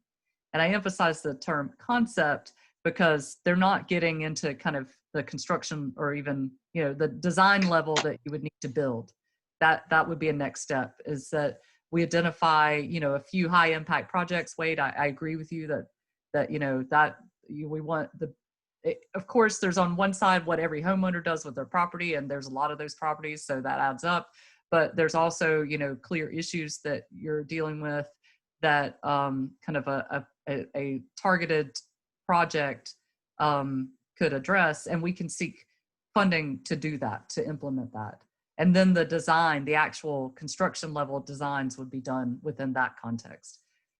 And I emphasize the term concept because they're not getting into kind of the construction or even, you know, the design level that you would need to build. That would be a next step, is that we identify, you know, a few high impact projects. Wade, I agree with you that you know, we want of course, there's on one side what every homeowner does with their property, and there's a lot of those properties, so that adds up. But there's also, you know, clear issues that you're dealing with that kind of a targeted project could address, and we can seek funding to do that, to implement that. And then the design, the actual construction level designs would be done within that context.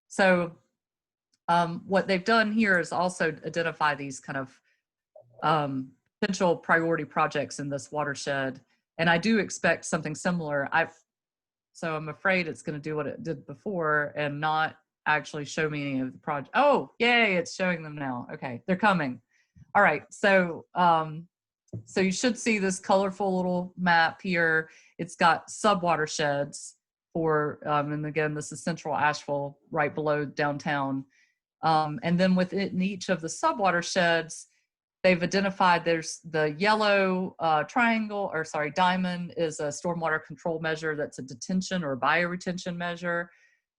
So what they've done here is also identify these kind of potential priority projects in this watershed. And I do expect something similar. So I'm afraid it's going to do what it did before and not actually show me any of the project. Oh, yay, it's showing them now. Okay, they're coming. All right, so so you should see this colorful little map here. It's got sub-watersheds for, and again, this is Central Asheville right below downtown. And then within each of the sub-watersheds, they've identified there's the yellow diamond is a stormwater control measure that's a detention or bioretention measure.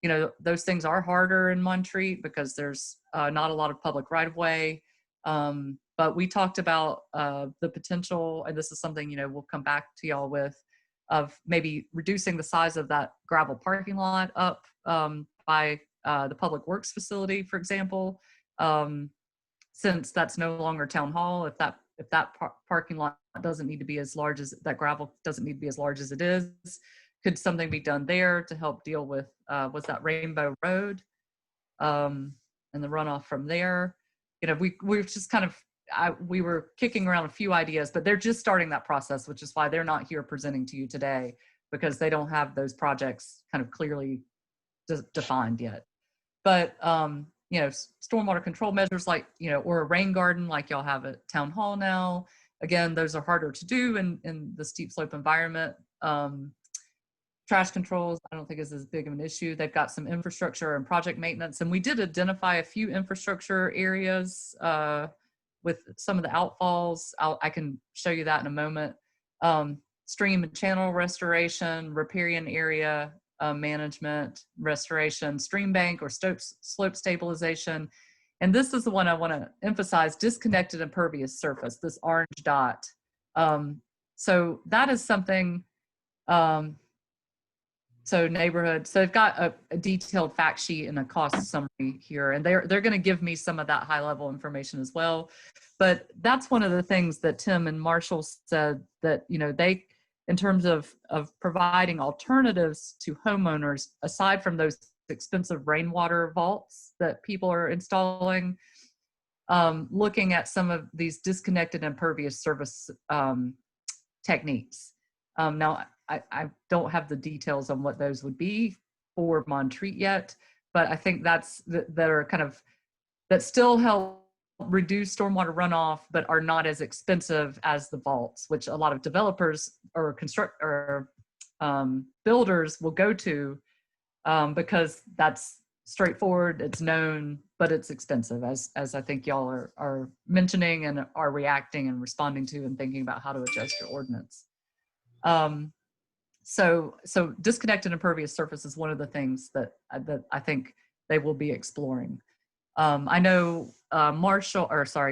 You know, those things are harder in Montreat because there's not a lot of public right-of-way. But we talked about the potential, and this is something, you know, we'll come back to y'all with, of maybe reducing the size of that gravel parking lot up by the Public Works facility, for example. Since that's no longer town hall, if that parking lot doesn't need to be as large as that, gravel doesn't need to be as large as it is, could something be done there to help deal with was that Rainbow Road and the runoff from there? You know, we're just kind of we were kicking around a few ideas, but they're just starting that process, which is why they're not here presenting to you today, because they don't have those projects kind of clearly defined yet. But you know, stormwater control measures like, you know, or a rain garden like y'all have at Town Hall now. Again, those are harder to do in the steep slope environment. Trash controls, I don't think is as big of an issue. They've got some infrastructure and project maintenance. And we did identify a few infrastructure areas with some of the outfalls. I can show you that in a moment. Stream and channel restoration, riparian area management, restoration, stream bank or slope stabilization. And this is the one I want to emphasize, disconnected impervious surface, this orange dot. So that is something, so neighborhood, so they've got a detailed fact sheet and a cost summary here, and they're going to give me some of that high level information as well. But that's one of the things that Tim and Marshall said, that, you know, they, in terms of providing alternatives to homeowners, aside from those expensive rainwater vaults that people are installing, looking at some of these disconnected impervious surface techniques. Now, I don't have the details on what those would be for Montreat yet, but I think that are kind of, that still help reduce stormwater runoff, but are not as expensive as the vaults, which a lot of developers or builders will go to, because that's straightforward, it's known, but it's expensive, as I think y'all are mentioning and are reacting and responding to and thinking about how to adjust your ordinance. So disconnected impervious surface is one of the things that I think they will be exploring. I know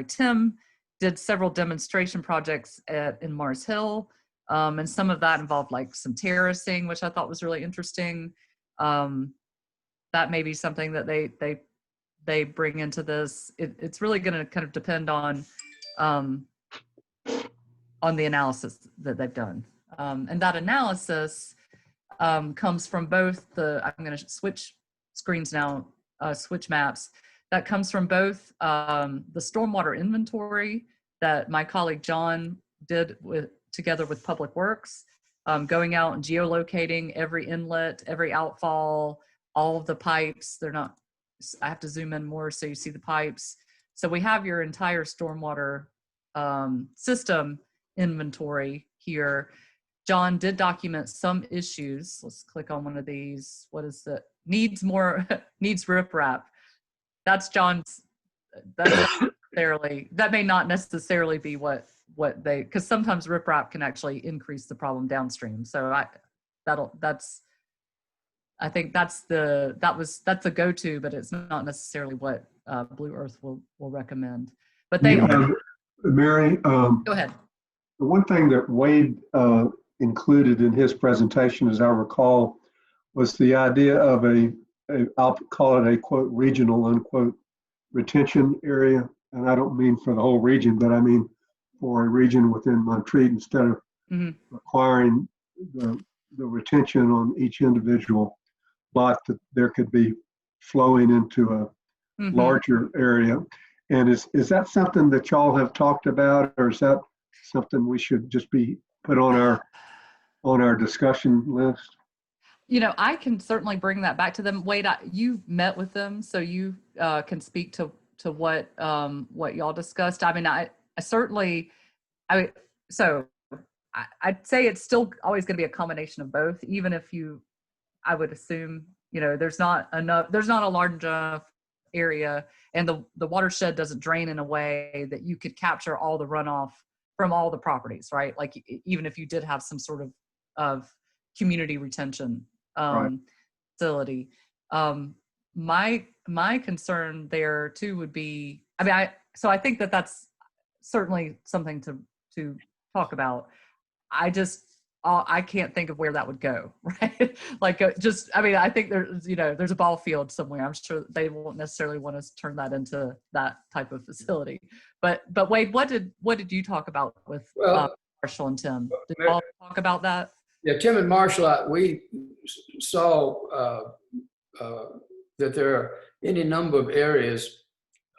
Tim did several demonstration projects in Mars Hill, and some of that involved like some terracing, which I thought was really interesting. That may be something that they bring into this. It's really going to kind of depend on the analysis that they've done. And that analysis comes from both I'm going to switch screens now, switch maps. That comes from both the stormwater inventory that my colleague John did together with Public Works, going out and geolocating every inlet, every outfall, all of the pipes. I have to zoom in more so you see the pipes. So we have your entire stormwater system inventory here. John did document some issues. Let's click on one of these. What is it? Needs riprap. That's John's. That may not necessarily be what they, because sometimes riprap can actually increase the problem downstream. So I think that's a go-to, but it's not necessarily what Blue Earth will recommend. But they Mary, go ahead. The one thing that Wade included in his presentation, as I recall, was the idea of I'll call it a quote regional unquote retention area. And I don't mean for the whole region, but I mean for a region within Montreat, instead of requiring the retention on each individual lot, that there could be flowing into a larger area. And is that something that y'all have talked about, or is that something we should just be put on our discussion list? I can certainly bring that back to them. Wade, you met with them, so you can speak to what y'all discussed. I mean, I'd say it's still always going to be a combination of both, even if I would assume, there's not a large enough area, and the watershed doesn't drain in a way that you could capture all the runoff from all the properties, right? Like even if you did have some sort of community retention facility. My concern there too would be, I think that's certainly something to talk about. I can't think of where that would go, right? I think there's a ball field somewhere. I'm sure they won't necessarily want us to turn that into that type of facility. But Wade, what did you talk about with Marshall and Tim? Did you all talk about that? Yeah, Tim and Marshall, we saw that there are any number of areas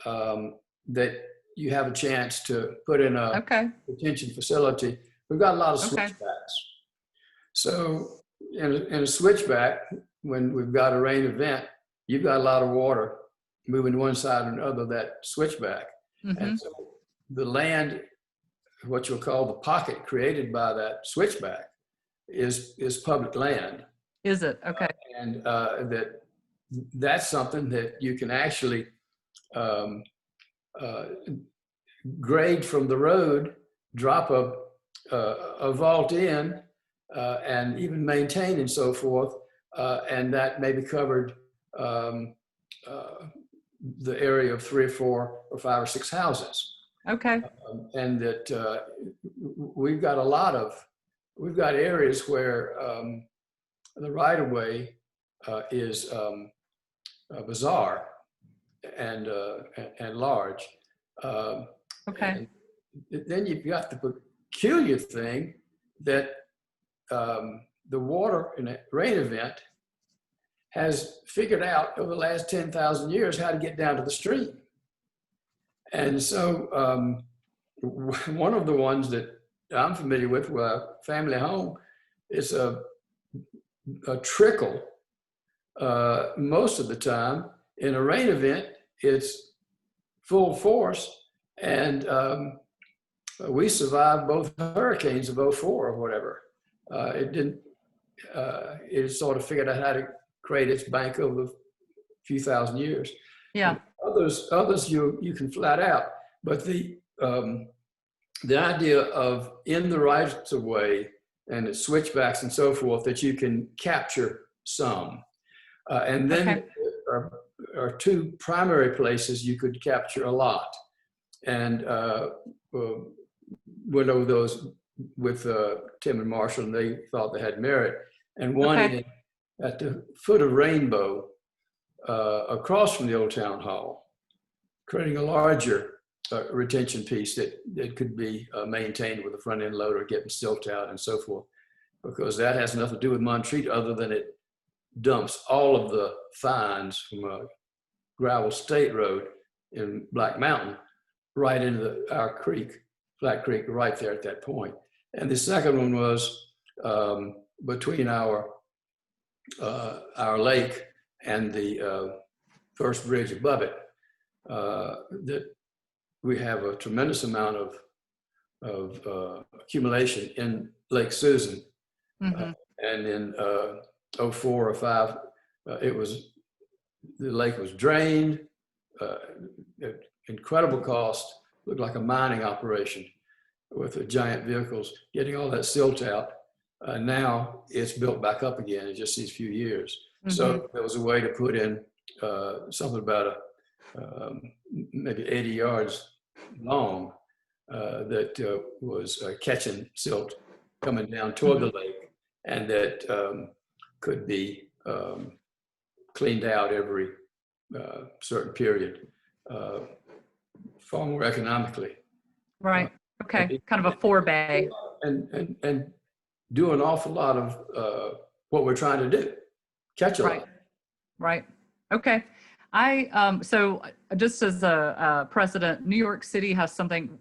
that you have a chance to put in a retention facility. We've got a lot of switchbacks. So in a switchback, when we've got a rain event, you've got a lot of water moving one side or another of that switchback. And so the land, what you'll call the pocket created by that switchback, is public land. Is it? Okay. And that's something that you can actually grade from the road, drop a vault in, and even maintain and so forth, and that may be covered the area of 3 or 4 or 5 or 6 houses. Okay. And that we've got areas where the right-of-way is bizarre and large. Okay. And then you've got the peculiar thing that the water in a rain event has figured out over the last 10,000 years how to get down to the stream. And so one of the ones that I'm familiar with, family home, is a trickle most of the time. In a rain event, it's full force, and we survived both hurricanes of 04 or whatever. It sort of figured out how to create its bank over few thousand years. Yeah. Others you can flat out, but the idea of in the rights of way and the switchbacks and so forth that you can capture some, and then Okay. are two primary places you could capture a lot, and went over those with Tim and Marshall, and they thought they had merit. And one Okay. at the foot of Rainbow, across from the old town hall, creating a larger retention piece that could be maintained with a front end loader, getting silt out and so forth, because that has nothing to do with Montreat other than it dumps all of the fines from a gravel state road in Black Mountain right into our creek, Flat Creek, right there at that point. And the second one was between our lake and the first bridge above it, that we have a tremendous amount of accumulation in Lake Susan. Mhm. And in 04 or 05, the lake was drained, at incredible cost, looked like a mining operation with the giant vehicles getting all that silt out. Now it's built back up again in just these few years. So there was a way to put in something about maybe 80 yards long that was catching silt coming down toward the lake, and that could be cleaned out every certain period, far more economically. Right. Okay. Kind of a forebay. And do an awful lot of what we're trying to do. Catch a Right. lot. Right. Okay. So just as a precedent, New York City has something,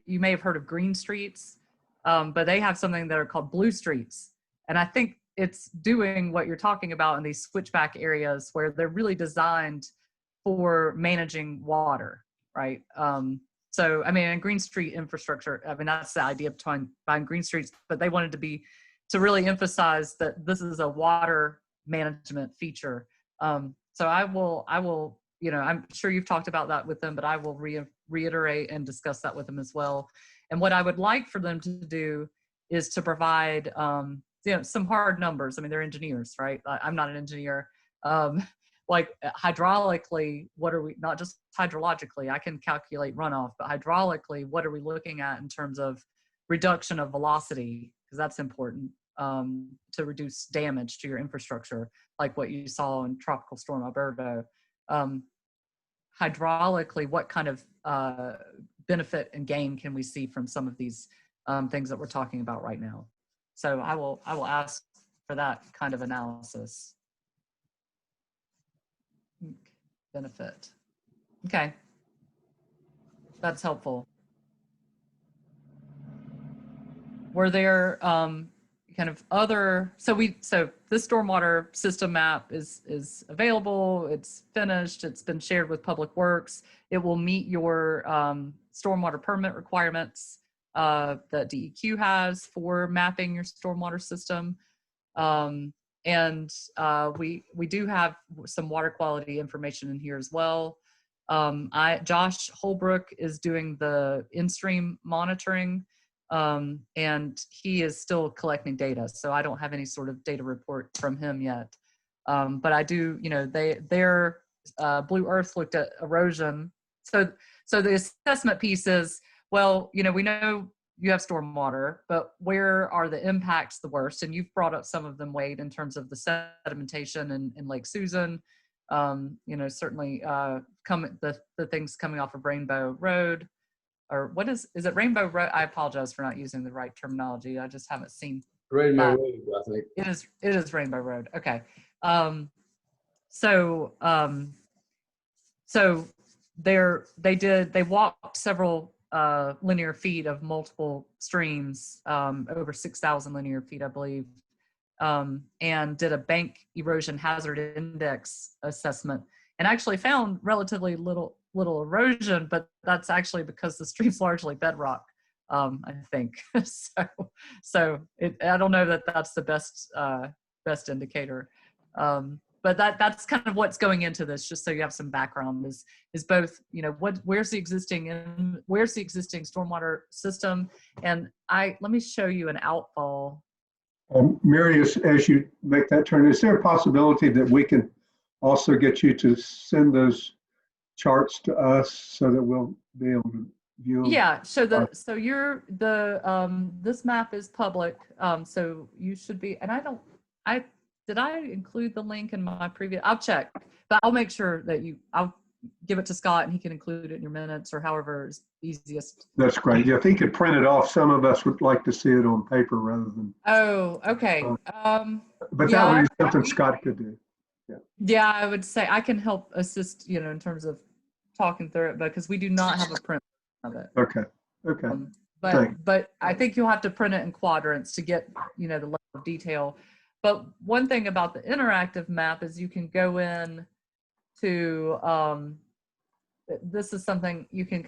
you may have heard of green streets, but they have something that are called blue streets. And I think it's doing what you're talking about in these switchback areas where they're really designed for managing water, right? So, I mean, in Green Street infrastructure, I mean, that's the idea behind buying green streets, but they wanted to really emphasize that this is a water management feature. So I will, you know, I'm sure you've talked about that with them, but I will reiterate and discuss that with them as well. And what I would like for them to do is to provide, you know, some hard numbers. I mean, they're engineers, right? I'm not an engineer. Like hydraulically, what are we, not just hydrologically, I can calculate runoff, but hydraulically, what are we looking at in terms of reduction of velocity? Because that's important to reduce damage to your infrastructure, like what you saw in Tropical Storm Alberto. Hydraulically, what kind of benefit and gain can we see from some of these things that we're talking about right now? So I will ask for that kind of analysis. Benefit. Okay. That's helpful. Were there kind of other, so this stormwater system map is available, it's finished, it's been shared with Public Works. It will meet your stormwater permit requirements that DEQ has for mapping your stormwater system. And we do have some water quality information in here as well. Josh Holbrook is doing the in-stream monitoring, and he is still collecting data. So I don't have any sort of data report from him yet. But I do, you know, their Blue Earth looked at erosion. So the assessment piece is, well, you know, we know you have stormwater, but where are the impacts the worst? And you've brought up some of them, Wade, in terms of the sedimentation in Lake Susan. You know, certainly the things coming off of Rainbow Road, or what is it Rainbow Road? I apologize for not using the right terminology. I just haven't seen. Rainbow Road, I think. It is Rainbow Road. Okay. So they walked several linear feet of multiple streams, over 6,000 linear feet, I believe, and did a bank erosion hazard index assessment, and actually found relatively little erosion, but that's actually because the stream's largely bedrock, I think. I don't know that that's the best indicator. but that's kind of what's going into this, just so you have some background, is both, you know, where's the existing stormwater system. And let me show you an outfall. Mary, as you make that turn, is there a possibility that we can also get you to send those charts to us so that we'll be able to view them? Yeah, so this map is public, so you should be, and did I include the link in my previous, I'll check, but I'll make sure that I'll give it to Scott and he can include it in your minutes or however is easiest. That's great. Yeah, if he could print it off, some of us would like to see it on paper rather than. Oh, okay. But yeah, that would be something Scott could do. Yeah, I would say I can help assist, you know, in terms of talking through it, because we do not have a print of it. Okay. Okay. But I think you'll have to print it in quadrants to get, you know, the level of detail. But one thing about the interactive map is you can go in to, this is something you can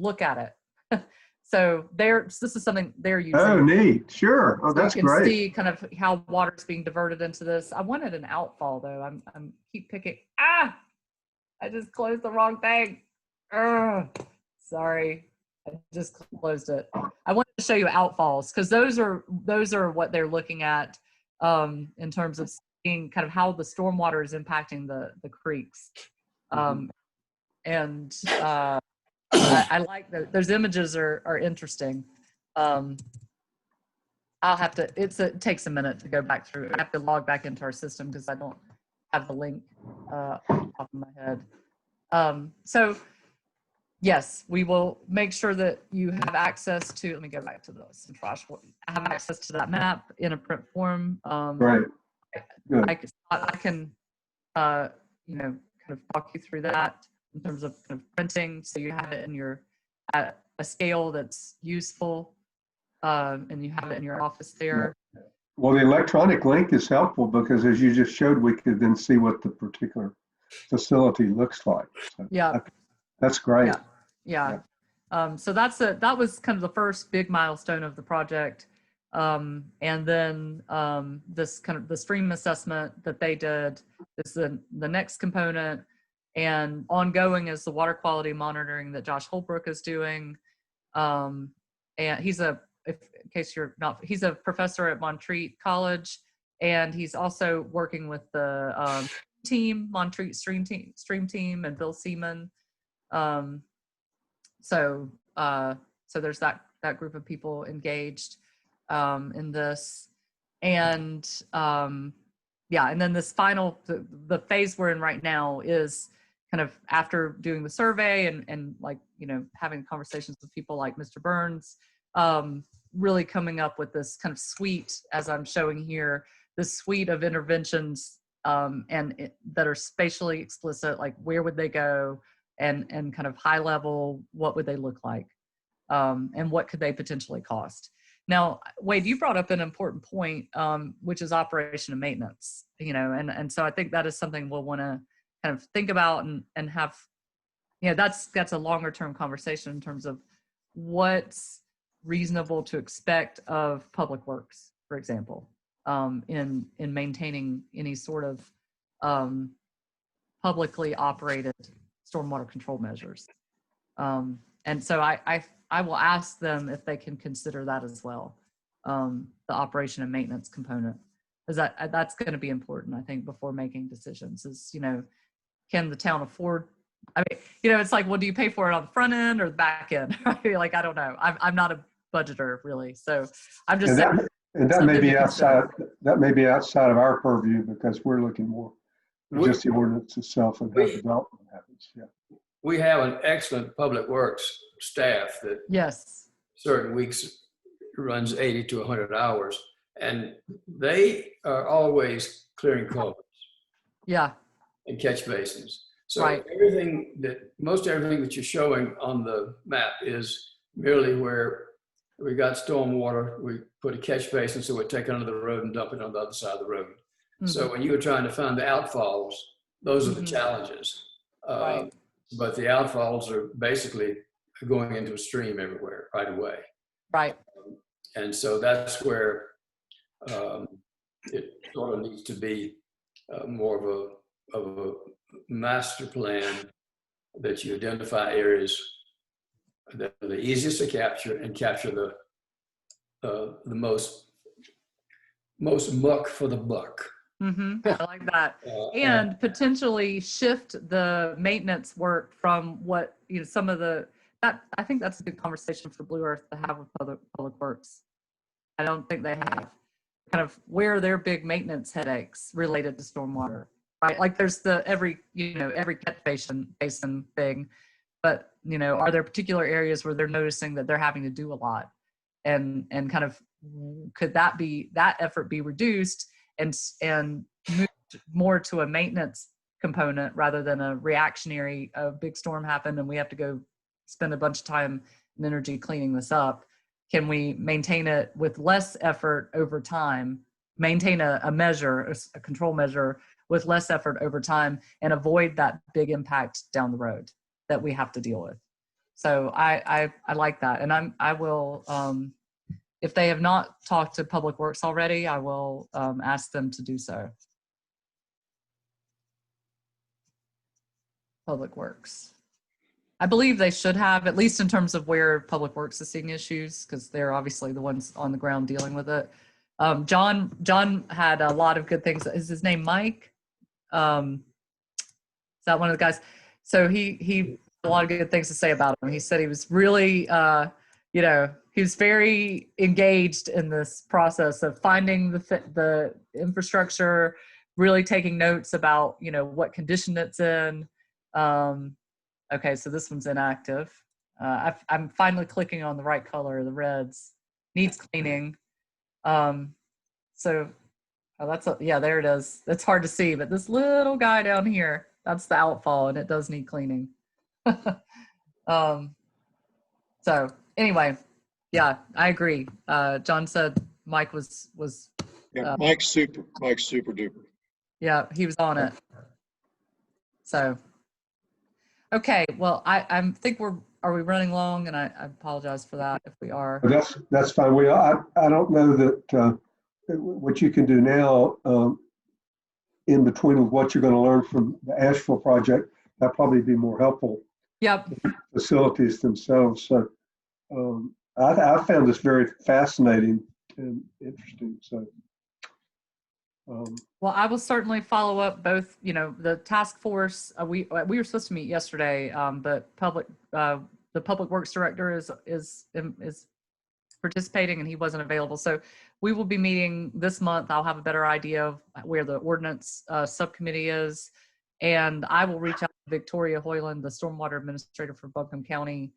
look at it. So this is something they're using. Oh, neat. Sure. Oh, that's so you can great. see kind of how water's being diverted into this. I wanted an outfall though. I'm keep picking. I just closed the wrong thing. Sorry. I just closed it. I wanted to show you outfalls because those are what they're looking at in terms of seeing kind of how the stormwater is impacting the creeks. I like those images are interesting. I'll have to, it takes a minute to go back through. I have to log back into our system because I don't have the link off the top of my head. So yes, we will make sure that you have access to, let me go back to this and have access to that map in a print form. Right. Good. I can, you know, kind of talk you through that in terms of kind of printing, so you have it in at a scale that's useful, and you have it in your office there. Well, the electronic link is helpful because, as you just showed, we could then see what the particular facility looks like. So Yeah. That's great. Yeah. So that was kind of the first big milestone of the project. And then this kind of the stream assessment that they did is the next component, and ongoing is the water quality monitoring that Josh Holbrook is doing. And he's in case you're not, he's a professor at Montreat College, and he's also working with the Montreat stream team and Bill Seaman. So there's that group of people engaged in this, and and then this final the phase we're in right now is kind of after doing the survey and like, you know, having conversations with people like Mr. Burns, really coming up with this kind of suite, as I'm showing here, this suite of interventions that are spatially explicit, like where would they go, and kind of high level, what would they look like, and what could they potentially cost. Now, Wade, you brought up an important point, which is operation and maintenance, you know, and so I think that is something we'll want to kind of think about and have, you know, that's a longer term conversation in terms of what's reasonable to expect of public works, for example, in maintaining any sort of publicly operated stormwater control measures. And so I will ask them if they can consider that as well, the operation and maintenance component, because that's going to be important, I think, before making decisions. Is, you know, can the town afford? I mean, you know, it's like, well, do you pay for it on the front end or the back end? Like, I don't know. I'm not a budgeter really, so I'm just saying. And that may be outside. That may be outside of our purview because we're looking more at just the ordinance itself and how development happens. Yeah. We have an excellent public works staff that certain weeks runs 80 to 100 hours, and they are always clearing culverts. Yeah. And catch basins. So most everything that you're showing on the map is merely where we got storm water, we put a catch basin, so we take it under the road and dump it on the other side of the road. Mm-hmm. So when you were trying to find the outfalls, those are the challenges. But the outfalls are basically going into a stream everywhere right away. Right. And so that's where it sort of needs to be more of of a master plan that you identify areas that are the easiest to capture and capture the most muck for the buck. I like that. And And potentially shift the maintenance work from what, some of that, I think that's a good conversation for Blue Earth to have with Public Works. I don't think they have kind of where are their big maintenance headaches related to stormwater, right? Like there's every catch basin thing, but are there particular areas where they're noticing that they're having to do a lot, and kind of could that effort be reduced and moved more to a maintenance component rather than a reactionary, a big storm happened and we have to go spend a bunch of time and energy cleaning this up? Can we maintain it with less effort over time, maintain a measure, a control measure with less effort over time, and avoid that big impact down the road that we have to deal with? So I like that. And I will, if they have not talked to Public Works already, I will ask them to do so. Public Works. I believe they should have, at least in terms of where Public Works is seeing issues, because they're obviously the ones on the ground dealing with it. John had a lot of good things. Is his name Mike? Is that one of the guys? So he had a lot of good things to say about him. He said he was really, he was very engaged in this process of finding the infrastructure, really taking notes about, what condition it's in. Okay, so this one's inactive. I'm finally clicking on the right color, the reds. Needs cleaning. So yeah, there it is. It's hard to see, but this little guy down here, that's the outfall, and it does need cleaning. So anyway, yeah, I agree. John said Mike was Yeah, Mike's super duper. yeah, he was on it. So, okay, well, I think are we running long? And I apologize for that if we are. That's fine. I don't know that what you can do now in between of what you're going to learn from the Asheville project, that'd probably be more helpful. Yep. Facilities themselves. So I found this very fascinating and interesting. So. Well, I will certainly follow up both, the task force, we were supposed to meet yesterday, but the Public Works Director is participating and he wasn't available. So we will be meeting this month. I'll have a better idea of where the ordinance subcommittee is. And I will reach out to Victoria Hoyland, the Stormwater Administrator for Buncombe County,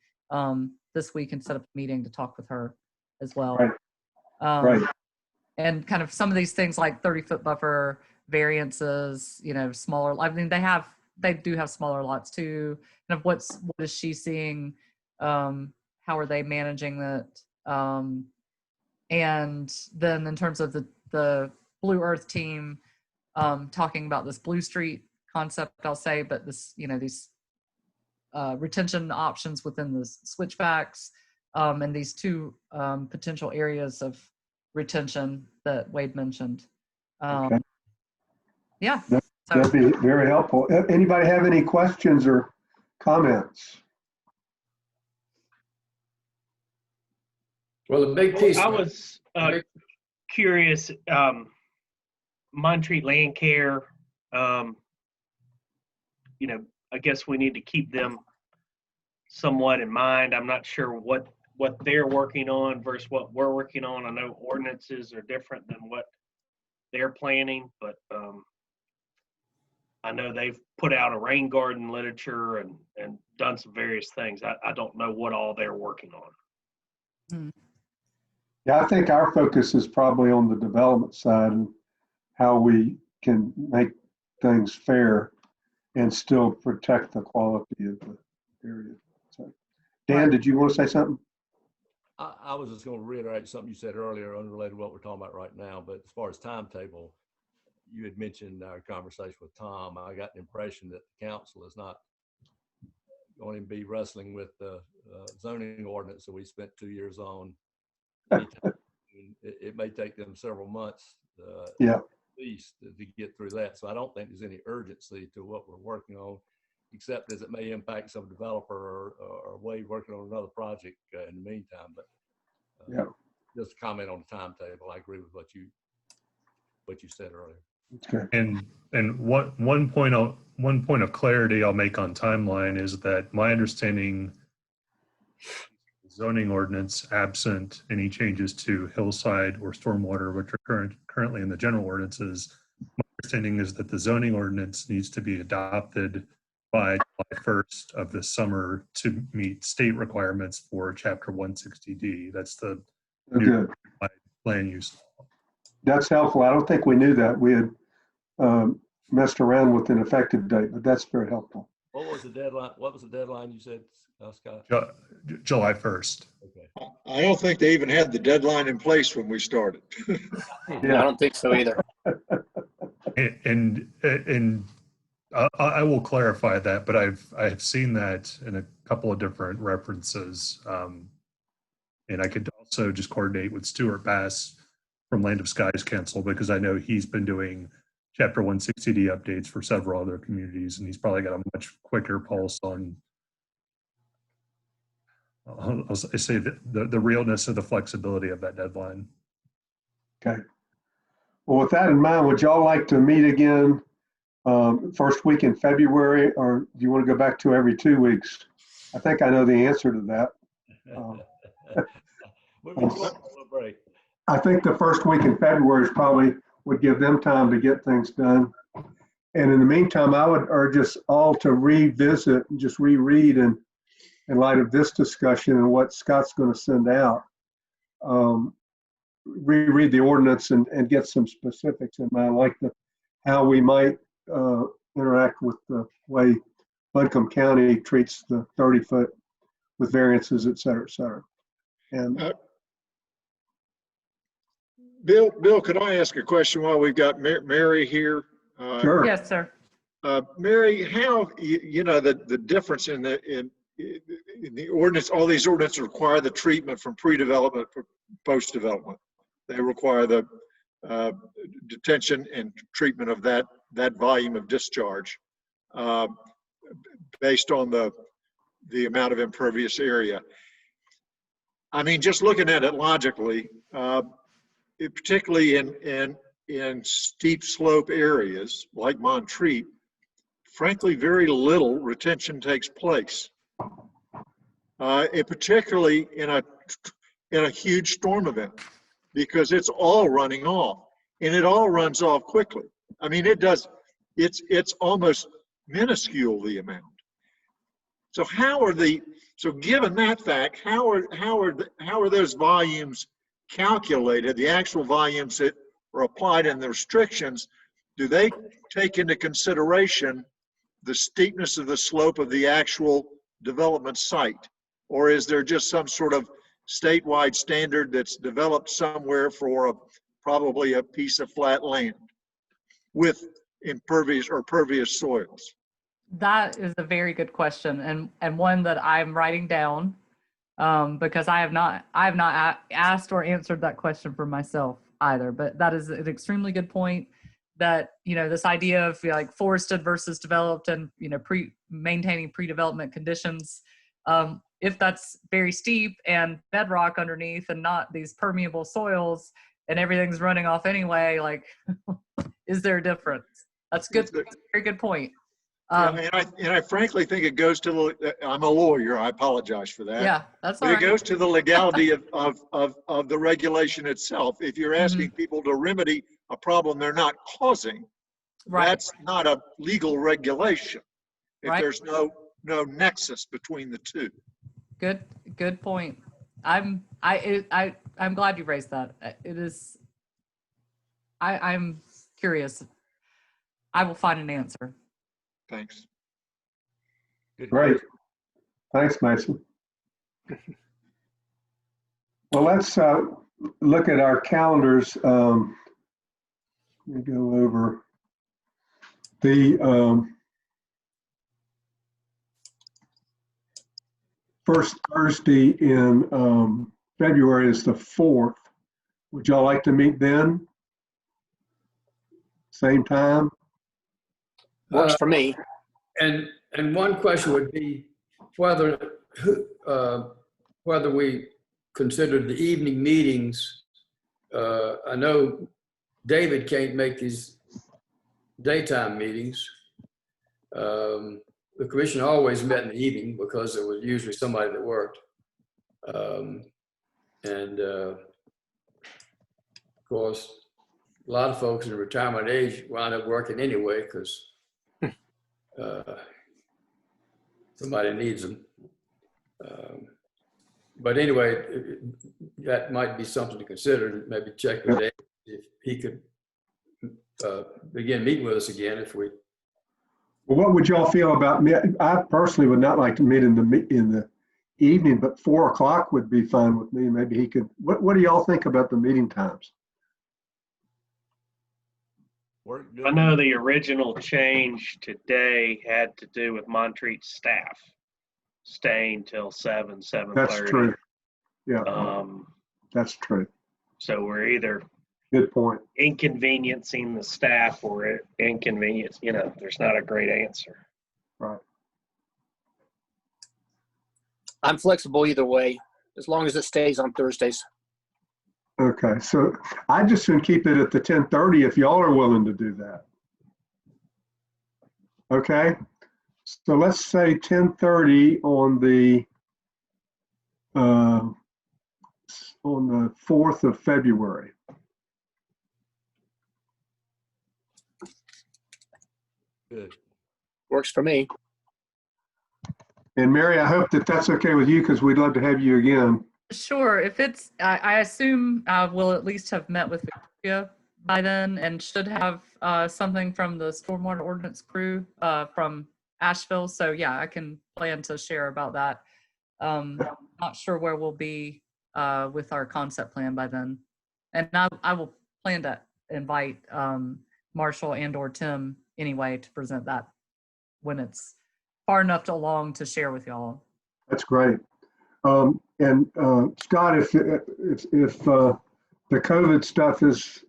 this week and set up a meeting to talk with her as well. Right. Right. And kind of some of these things like 30-foot buffer variances, smaller. I mean, they do have smaller lots too. Kind of what is she seeing? How are they managing that? And then in terms of the Blue Earth team, talking about this Blue Street concept, I'll say, but this, these retention options within the switchbacks, and these two potential areas of retention that Wade mentioned. Okay. Yeah. That'd be very helpful. Anybody have any questions or comments? Well, the big piece. I was curious, Montreat Land Care, I guess we need to keep them somewhat in mind. I'm not sure what they're working on versus what we're working on. I know ordinances are different than what they're planning, but I know they've put out a rain garden literature and done some various things. I don't know what all they're working on. Yeah, I think our focus is probably on the development side and how we can make things fair and still protect the quality of the area. So, Dan, did you want to say something? I was just going to reiterate something you said earlier, unrelated to what we're talking about right now. But as far as timetable, you had mentioned our conversation with Tom. I got the impression that the council is not going to be wrestling with the zoning ordinance that we spent 2 years on. It may take them several months. Yeah. least to get through that. So I don't think there's any urgency to what we're working on, except as it may impact some developer or Wade working on another project in the meantime. But Yeah. just a comment on the timetable. I agree with what you said earlier. Okay. And one point of clarity I'll make on timeline is that my understanding, zoning ordinance, absent any changes to hillside or stormwater, which are currently in the general ordinances, my understanding is that the zoning ordinance needs to be adopted by July 1st of this summer to meet state requirements for Chapter 160D. That's the Good. land use law. That's helpful. I don't think we knew that. We had messed around with an effective date, but that's very helpful. What was the deadline? What was the deadline you said, Scott? July 1st. Okay. I don't think they even had the deadline in place when we started. I don't think so either. And I will clarify that, but I've seen that in a couple of different references. And I could also just coordinate with Stuart Bass from Land of Skies Council, because I know he's been doing Chapter 160D updates for several other communities, and he's probably got a much quicker pulse on, I'll say, the realness of the flexibility of that deadline. Okay. Well, with that in mind, would y'all like to meet again first week in February, or do you want to go back to every 2 weeks? I think I know the answer to that. We're going to take a little break. I think the first week in February is probably would give them time to get things done. And in the meantime, I would urge us all to revisit and just reread, and in light of this discussion and what Scott's going to send out, reread the ordinance and get some specifics in mind, like how we might interact with the way Buncombe County treats the 30-foot with variances, et cetera, et cetera. And Bill, could I ask a question while we've got Mary here? sure. Yes, sir. Mary, how, you know, the difference in the ordinance, all these ordinances require the treatment from pre-development for post-development. They require the detention and treatment of that volume of discharge based on the amount of impervious area. I mean, just looking at it logically, particularly in steep slope areas like Montreat, frankly, very little retention takes place. Particularly in a huge storm event, because it's all running off, and it all runs off quickly. I mean, it does. It's almost minuscule, the amount. So so given that fact, how are those volumes calculated? The actual volumes that are applied in the restrictions, do they take into consideration the steepness of the slope of the actual development site? Or is there just some sort of statewide standard that's developed somewhere for probably a piece of flat land with impervious or pervious soils? That is a very good question, and one that I'm writing down because I have not asked or answered that question for myself either. But that is an extremely good point. That, you know, this idea of like forested versus developed, and, you know, maintaining pre-development conditions. If that's very steep and bedrock underneath and not these permeable soils and everything's running off anyway, like, is there a difference? That's good. Very good point. And I frankly think it goes to I'm a lawyer, I apologize for that. Yeah, that's all But right. it goes to the legality of the regulation itself. If you're asking people to remedy a problem they're not causing, that's not a legal regulation. If there's no nexus between the two. Good point. I'm glad you raised that. It is. I'm curious. I will find an answer. Thanks. Great. Thanks, Mason. Well, let's look at our calendars. Let me go over the first Thursday in February is the 4th. Would y'all like to meet then? same time? Works for me. And one question would be whether, whether we considered the evening meetings. I know David can't make these daytime meetings. The commission always met in the evening because there was usually somebody that worked. Of course, a lot of folks in retirement age wind up working anyway because somebody needs them. But anyway, that might be something to consider. Maybe check with Dave if he could begin meeting with us again if we. Well, what would y'all feel about me? I personally would not like to meet in the evening, but 4 o'clock would be fine with me. Maybe he could. What do y'all think about the meeting times? Work good. I know the original change today had to do with Montreat's staff staying till 7:30. That's true. Yeah, that's true. So we're either Good point. inconveniencing the staff or inconvenience, there's not a great answer. Right. I'm flexible either way, as long as it stays on Thursdays. Okay, so I just should keep it at the 10:30 if y'all are willing to do that. Okay, so let's say 10:30 on the 4th of February. Good. Works for me. And Mary, I hope that that's okay with you because we'd love to have you again. Sure. If it's, I assume we'll at least have met with Victoria by then and should have something from the stormwater ordinance crew from Asheville. So yeah, I can plan to share about that. Not sure where we'll be with our concept plan by then. And I will plan to invite Marshall and or Tim anyway to present that when it's far enough along to share with y'all. That's great. And Scott, if the COVID stuff is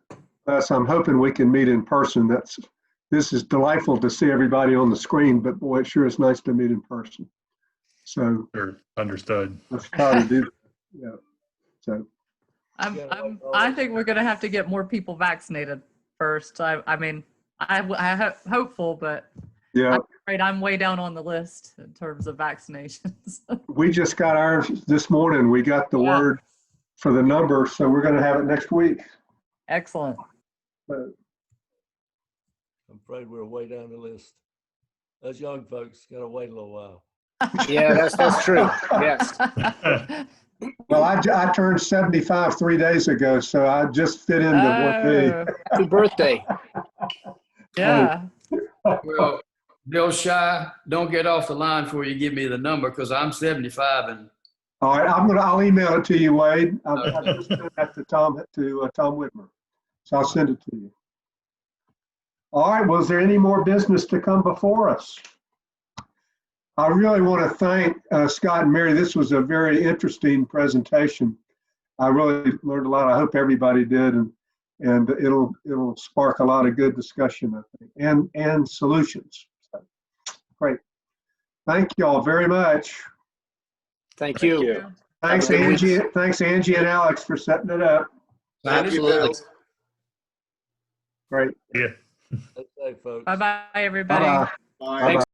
less, I'm hoping we can meet in person. This is delightful to see everybody on the screen, but boy, it sure is nice to meet in person. So Sure, understood. let's try to do that. Yeah. So I think we're gonna have to get more people vaccinated first. I'm hopeful, but yeah, I'm afraid I'm way down on the list in terms of vaccinations. we just got ours this morning. We got the Yeah. word for the number, so we're going to have it next week. Excellent. So, I'm afraid we're way down the list. Us young folks got to wait a little while. Yeah, that's true. Yes. well, I turned 75 3 days ago, so I just fit into what Oh, Happy birthday. yeah. Well, Bill Shy, don't get off the line before you give me the number because I'm 75 and All right, I'll email it to you, Wade. I just sent that to Tom Whitmer. So I'll send it to you. All right, was there any more business to come before us? I really want to thank Scott and Mary. This was a very interesting presentation. I really learned a lot. I hope everybody did, and it'll spark a lot of good discussion, I think, and solutions. So, great. Thank you all very much. Thank you. Thanks, Have a good week. Angie. Thanks, Angie and Alex, for setting it up. Absolutely. Great. Yeah. Stay safe, folks. Bye-bye, everybody. Bye-bye. Thanks.